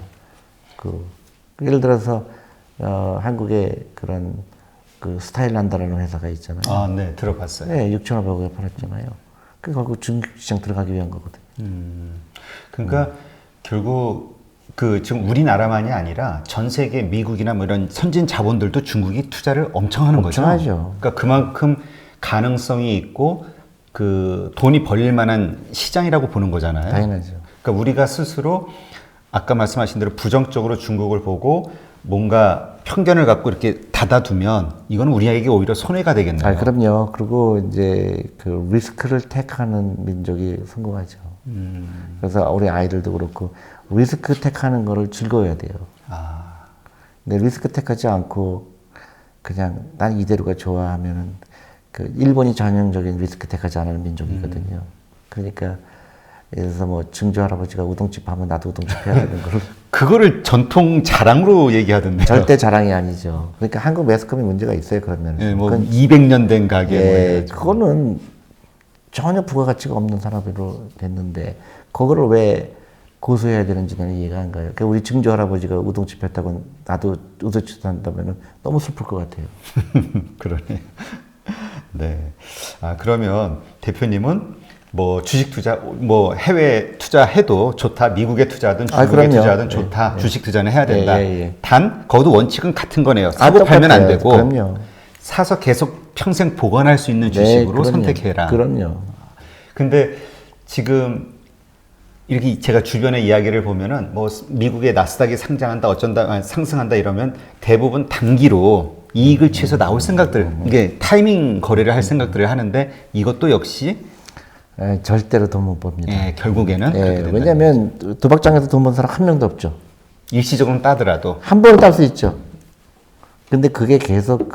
예를 들어서 한국에 그런 스타일란다라는 회사가 있잖아요. 네, 들어봤어요. 네, 6,500억에 팔았잖아요. 결국 중국 시장 들어가기 위한 거거든요. 그러니까 결국 지금 우리나라만이 아니라 전 세계 미국이나 뭐 이런 선진 자본들도 중국이 투자를 엄청 하는 거죠. 엄청 하죠. 그러니까 그만큼 가능성이 있고 돈이 벌릴 만한 시장이라고 보는 거잖아요. 당연하죠. 그러니까 우리가 스스로 아까 말씀하신 대로 부정적으로 중국을 보고 뭔가 편견을 갖고 이렇게 닫아두면 이거는 우리에게 오히려 손해가 되겠네요. 그럼요. 그리고 이제 리스크를 택하는 민족이 성공하죠. 그래서 우리 아이들도 그렇고 리스크 택하는 거를 즐거워야 돼요. 근데 리스크 택하지 않고 그냥 난 이대로가 좋아 하면은 일본이 전형적인 리스크 택하지 않는 민족이거든요. 그러니까 예를 들어서 증조 할아버지가 우동집 하면 나도 우동집 해야 되는 거를 그거를 전통 자랑으로 얘기하던데요. 절대 자랑이 아니죠. 그러니까 한국 매스컴이 문제가 있어요. 그러면 네, 200년 된 가게. 예, 그거는 전혀 부가가치가 없는 산업으로 됐는데 그거를 왜 고소해야 되는지는 이해가 안 가요. 그러니까 우리 증조 할아버지가 우동집 했다고 나도 우동집 한다면 너무 슬플 것 같아요. 그러네요. 네. 그러면 대표님은 주식 투자, 해외 투자해도 좋다. 미국에 투자하든 중국에 투자하든 좋다. 주식 투자는 해야 된다. 단, 거기도 원칙은 같은 거네요. 사고 팔면 안 되고. 그럼요. 사서 계속 평생 보관할 수 있는 주식으로 선택해라. 그럼요. 근데 지금 이렇게 제가 주변의 이야기를 보면은 미국의 나스닥이 상승한다 이러면 대부분 단기로 이익을 취해서 나올 생각들, 이게 타이밍 거래를 할 생각들을 하는데 이것도 역시 절대로 돈 못 법니다. 결국에는 그렇게 된다. 왜냐하면 도박장에서 돈 번 사람 한 명도 없죠. 일시적으로 따더라도 한 번은 딸 수 있죠. 근데 그게 계속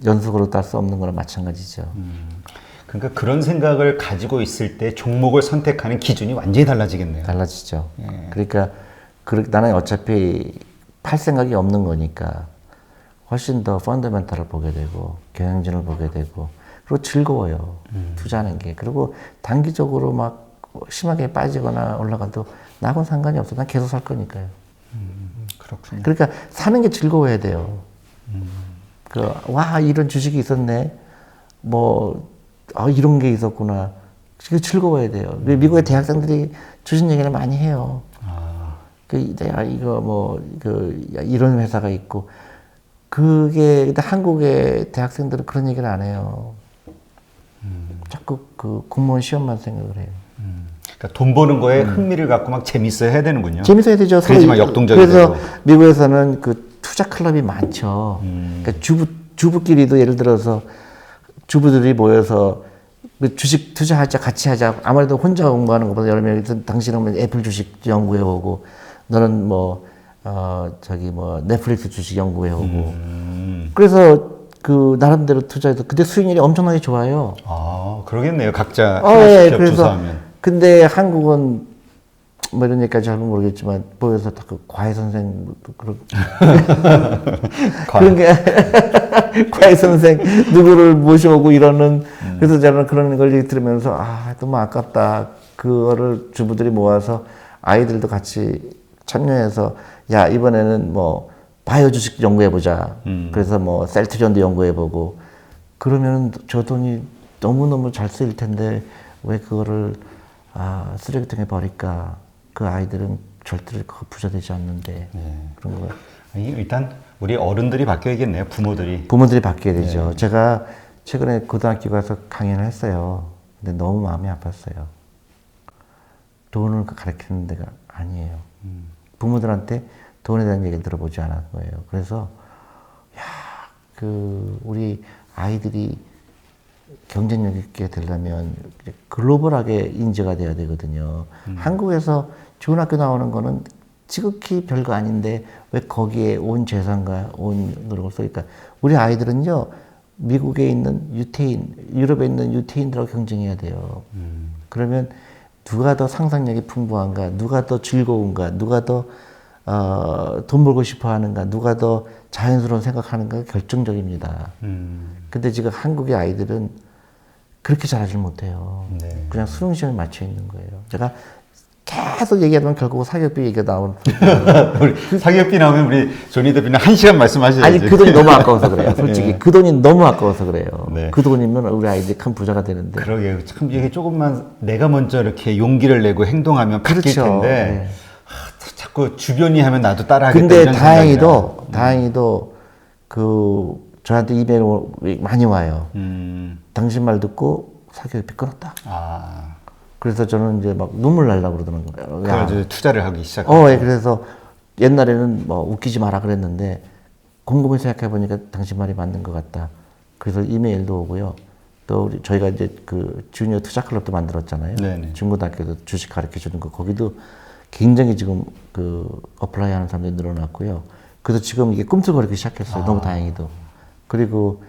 연속으로 딸 수 없는 거랑 마찬가지죠. 그러니까 그런 생각을 가지고 있을 때 종목을 선택하는 기준이 완전히 달라지겠네요. 달라지죠. 그러니까 나는 어차피 팔 생각이 없는 거니까 훨씬 더 펀더멘탈을 보게 되고 경영진을 보게 되고 그리고 즐거워요. 투자하는 게. 그리고 단기적으로 막 심하게 빠지거나 올라가도 나하고는 상관이 없어. 난 계속 살 거니까요. 그렇군요. 그러니까 사는 게 즐거워야 돼요. 와, 이런 주식이 있었네. 이런 게 있었구나. 그게 즐거워야 돼요. 미국의 대학생들이 주식 얘기를 많이 해요. 이런 회사가 있고. 근데 한국의 대학생들은 그런 얘기를 안 해요. 자꾸 그 공무원 시험만 생각을 해요. 그러니까 돈 버는 거에 흥미를 갖고 막 재밌어야 해야 되는군요. 재밌어야 되죠. 그래야지 막 역동적이 그래서 되고. 미국에서는 그 투자 클럽이 많죠. 그러니까 주부끼리도 예를 들어서 주부들이 모여서 그 주식 투자하자, 같이 하자. 아무래도 혼자 공부하는 것보다 여러 명이 당신은 애플 주식 연구해 오고, 너는 넷플릭스 주식 연구해 오고. 그래서 그 나름대로 투자해서 그때 수익률이 엄청나게 좋아요. 아, 그러겠네요. 각자 예, 하나씩 조사하면. 근데 한국은 뭐 이런 얘기까지 잘은 모르겠지만 보여서 다 그 과외 선생 그런 그런 게 과외 선생 누구를 모셔오고 이러는 그래서 저는 그런 걸 들으면서 너무 아깝다. 그거를 주부들이 모아서 아이들도 같이 참여해서 야 이번에는 뭐 바이오 주식 연구해 보자. 그래서 뭐 셀트리온도 연구해 보고 그러면 저 돈이 너무너무 잘 쓰일 텐데 왜 그거를 쓰레기통에 버릴까? 그 아이들은 절대로 부자 되지 않는데 그런 거. 일단 우리 어른들이 바뀌어야겠네요. 부모들이 바뀌어야 되죠. 제가 최근에 고등학교 가서 강연을 했어요. 근데 너무 마음이 아팠어요. 돈을 가르치는 데가 아니에요. 부모들한테 돈에 대한 얘기를 들어보지 않은 거예요. 그래서 우리 아이들이 경쟁력 있게 되려면 글로벌하게 인재가 돼야 되거든요. 한국에서 좋은 학교 나오는 거는 지극히 별거 아닌데 왜 거기에 온 재산과 온 노력을 쏘니까 우리 아이들은요 미국에 있는 유태인, 유럽에 있는 유태인들하고 경쟁해야 돼요. 그러면 누가 더 상상력이 풍부한가, 누가 더 즐거운가, 누가 더 돈 벌고 싶어 하는가, 누가 더 자연스러운 생각하는가 결정적입니다. 근데 지금 한국의 아이들은 그렇게 잘하지 못해요. 네. 그냥 수능 시험에 맞춰 있는 거예요. 제가 계속 얘기하면 결국 사교육비 얘기가 나오는. 우리 사기업비 나오면 우리 조니 대표님 1시간 말씀하셔야죠. 아니 그 돈이 너무 아까워서 그래요. 솔직히 그 돈이 너무 아까워서 그래요. 네. 그 돈이면 우리 아이들이 큰 부자가 되는데. 그러게요. 참 이게 조금만 내가 먼저 이렇게 용기를 내고 행동하면 바뀔 그렇죠. 텐데 네. 자꾸 주변이 하면 나도 따라하겠다. 근데 이런 다행히도 그 저한테 이메일 많이 와요. 당신 말 듣고 사교육비 끊었다. 그래서 저는 이제 막 눈물 날라고 그러더라는 거예요. 그래서 투자를 하기 시작했어요. 예, 그래서 옛날에는 뭐 웃기지 마라 그랬는데 곰곰이 생각해 보니까 당신 말이 맞는 것 같다. 그래서 이메일도 오고요. 또 저희가 이제 그 주니어 투자 클럽도 만들었잖아요. 네네. 중고등학교도 주식 가르쳐 주는 거 거기도 굉장히 지금 그 어플라이 하는 사람들이 늘어났고요. 그래서 지금 이게 꿈틀거리기 시작했어요. 너무 다행히도. 그리고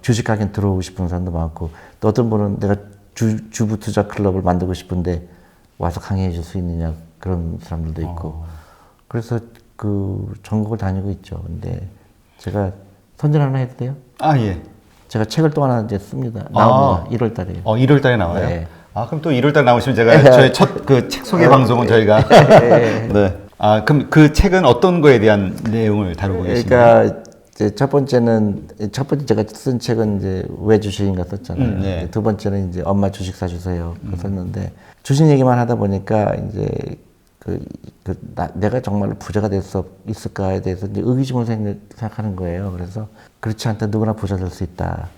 주식 가게 들어오고 싶은 사람도 많고 또 어떤 분은 내가 주부 투자 클럽을 만들고 싶은데 와서 강의해 줄 수 있느냐 그런 사람들도 있고 그래서 그 전국을 다니고 있죠. 근데 제가 선전 하나 해도 돼요? 예. 제가 책을 또 하나 이제 씁니다. 나옵니다. 1월 달에. 1월 달에 나와요? 네. 그럼 또 1월 달 나오시면 제가 저의 첫 그 책 소개 방송은 저희가 네. 그럼 그 책은 어떤 거에 대한 내용을 다루고 계신가요? 그러니까 이제 첫 번째 제가 쓴 책은 이제 왜 주식인가 썼잖아요. 네. 두 번째는 이제 엄마 주식 사주세요. 그거 썼는데 주식 얘기만 하다 보니까 이제 내가 정말로 부자가 될 수 있을까에 대해서 이제 의기심을 생각하는 거예요. 그래서 그렇지 않다 누구나 부자 될 수 있다.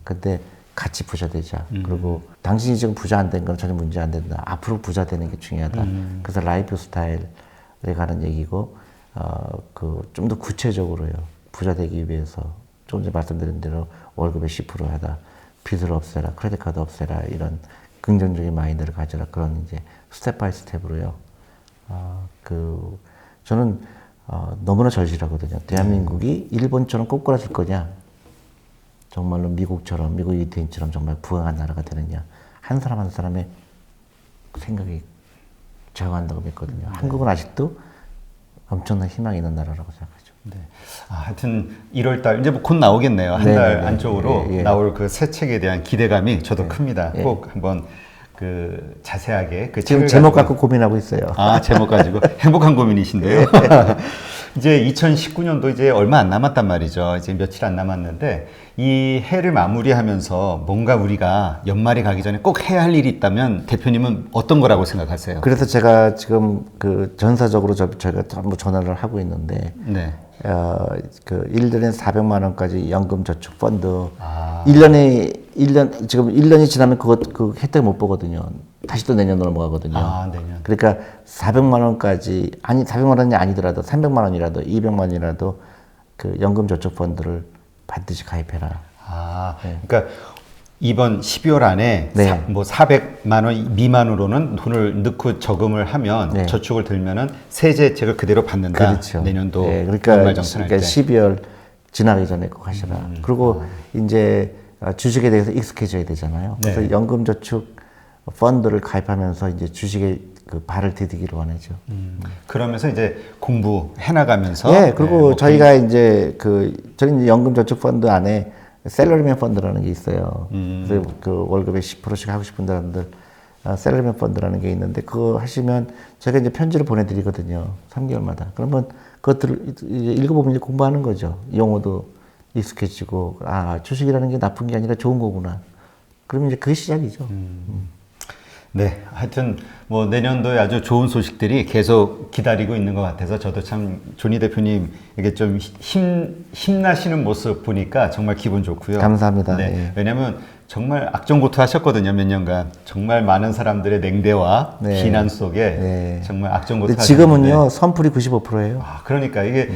근데 같이 부자 되자. 그리고 당신이 지금 부자 안 된 건 전혀 문제 안 된다. 앞으로 부자 되는 게 중요하다. 그래서 라이프 스타일에 가는 얘기고 좀 더 구체적으로요. 부자 되기 위해서 조금 전에 말씀드린 대로 월급의 10% 하다, 빚을 없애라, 크레딧 카드 없애라 이런 긍정적인 마인드를 가져라 그런 이제 스텝 바이 스텝으로요. 저는 너무나 절실하거든요. 대한민국이 일본처럼 꼬꾸라질 거냐, 정말로 미국처럼 미국 유태인처럼 정말 부강한 나라가 되느냐 한 사람 한 사람의 생각이 저항한다고 믿거든요. 한국은 아직도 엄청난 희망이 있는 나라라고 생각하죠. 네. 하여튼 1월 달 이제 뭐 곧 나오겠네요. 한 달 안쪽으로 나올 그 새 책에 대한 기대감이 저도 큽니다. 꼭 한번 그 자세하게 그 지금 책을 제목 갖고 고민하고 있어요. 제목 가지고 행복한 고민이신데요. 이제 2019년도 이제 얼마 안 남았단 말이죠. 이제 며칠 안 남았는데 이 해를 마무리하면서 뭔가 우리가 연말이 가기 전에 꼭 해야 할 일이 있다면 대표님은 어떤 거라고 생각하세요? 그래서 제가 지금 그 전사적으로 저희가 전부 전화를 하고 있는데 네. 그 1년에 400만 원까지 연금 저축 펀드 1년 지금 1년이 지나면 그 혜택 못 보거든요. 다시 또 내년 넘어가거든요. 내년. 그러니까 400만 원까지 400만 원이 아니더라도 300만 원이라도 200만 원이라도 그 연금 저축 펀드를 반드시 가입해라. 그러니까 이번 12월 안에 네. 뭐 400만 원 미만으로는 돈을 넣고 저금을 하면 네. 저축을 들면은 세제 혜택을 그대로 받는다. 그렇죠. 내년도 네, 그러니까, 연말정산할 때. 12월 지나기 전에 꼭 하시라. 그리고 이제 주식에 대해서 익숙해져야 되잖아요. 그래서 네. 연금저축 펀드를 가입하면서 이제 주식에 그 발을 디디기를 원하죠. 그러면서 이제 공부해 나가면서. 네, 그리고 뭐 저희가 이제 저희 이제 연금저축펀드 안에 셀러리맨 펀드라는 게 있어요. 그래서 그 월급의 10%씩 하고 싶은 사람들 셀러리맨 펀드라는 게 있는데 그거 하시면 제가 이제 편지를 보내드리거든요. 3개월마다. 그러면 그것들을 이제 읽어보면 이제 공부하는 거죠. 용어도 익숙해지고 주식이라는 게 나쁜 게 아니라 좋은 거구나. 그러면 이제 그게 시작이죠. 네, 하여튼 뭐 내년도에 아주 좋은 소식들이 계속 기다리고 있는 것 같아서 저도 참 조니 대표님에게 좀 힘나시는 모습 보니까 정말 기분 좋고요. 감사합니다. 네, 예. 왜냐하면 정말 악전고투 하셨거든요, 몇 년간. 정말 많은 사람들의 냉대와 네. 비난 속에 네. 정말 악전고투 근데 하셨는데. 지금은요 선풀이 95%예요. 그러니까 이게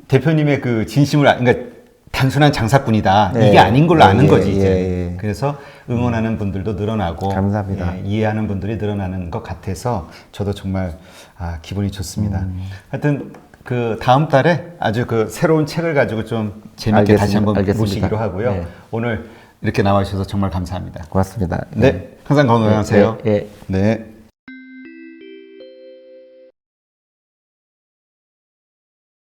대표님의 그 진심을 그러니까 단순한 장사꾼이다. 네. 이게 아닌 걸로 아는 거지 이제. 예. 그래서 응원하는 분들도 늘어나고 감사합니다. 예, 이해하는 분들이 늘어나는 것 같아서 저도 정말 기분이 좋습니다. 하여튼 그 다음 달에 아주 그 새로운 책을 가지고 좀 재밌게 다시 한번 알겠습니다. 모시기로 하고요. 네. 오늘 이렇게 나와 주셔서 정말 감사합니다. 고맙습니다. 네, 항상 건강하세요. 예. 네.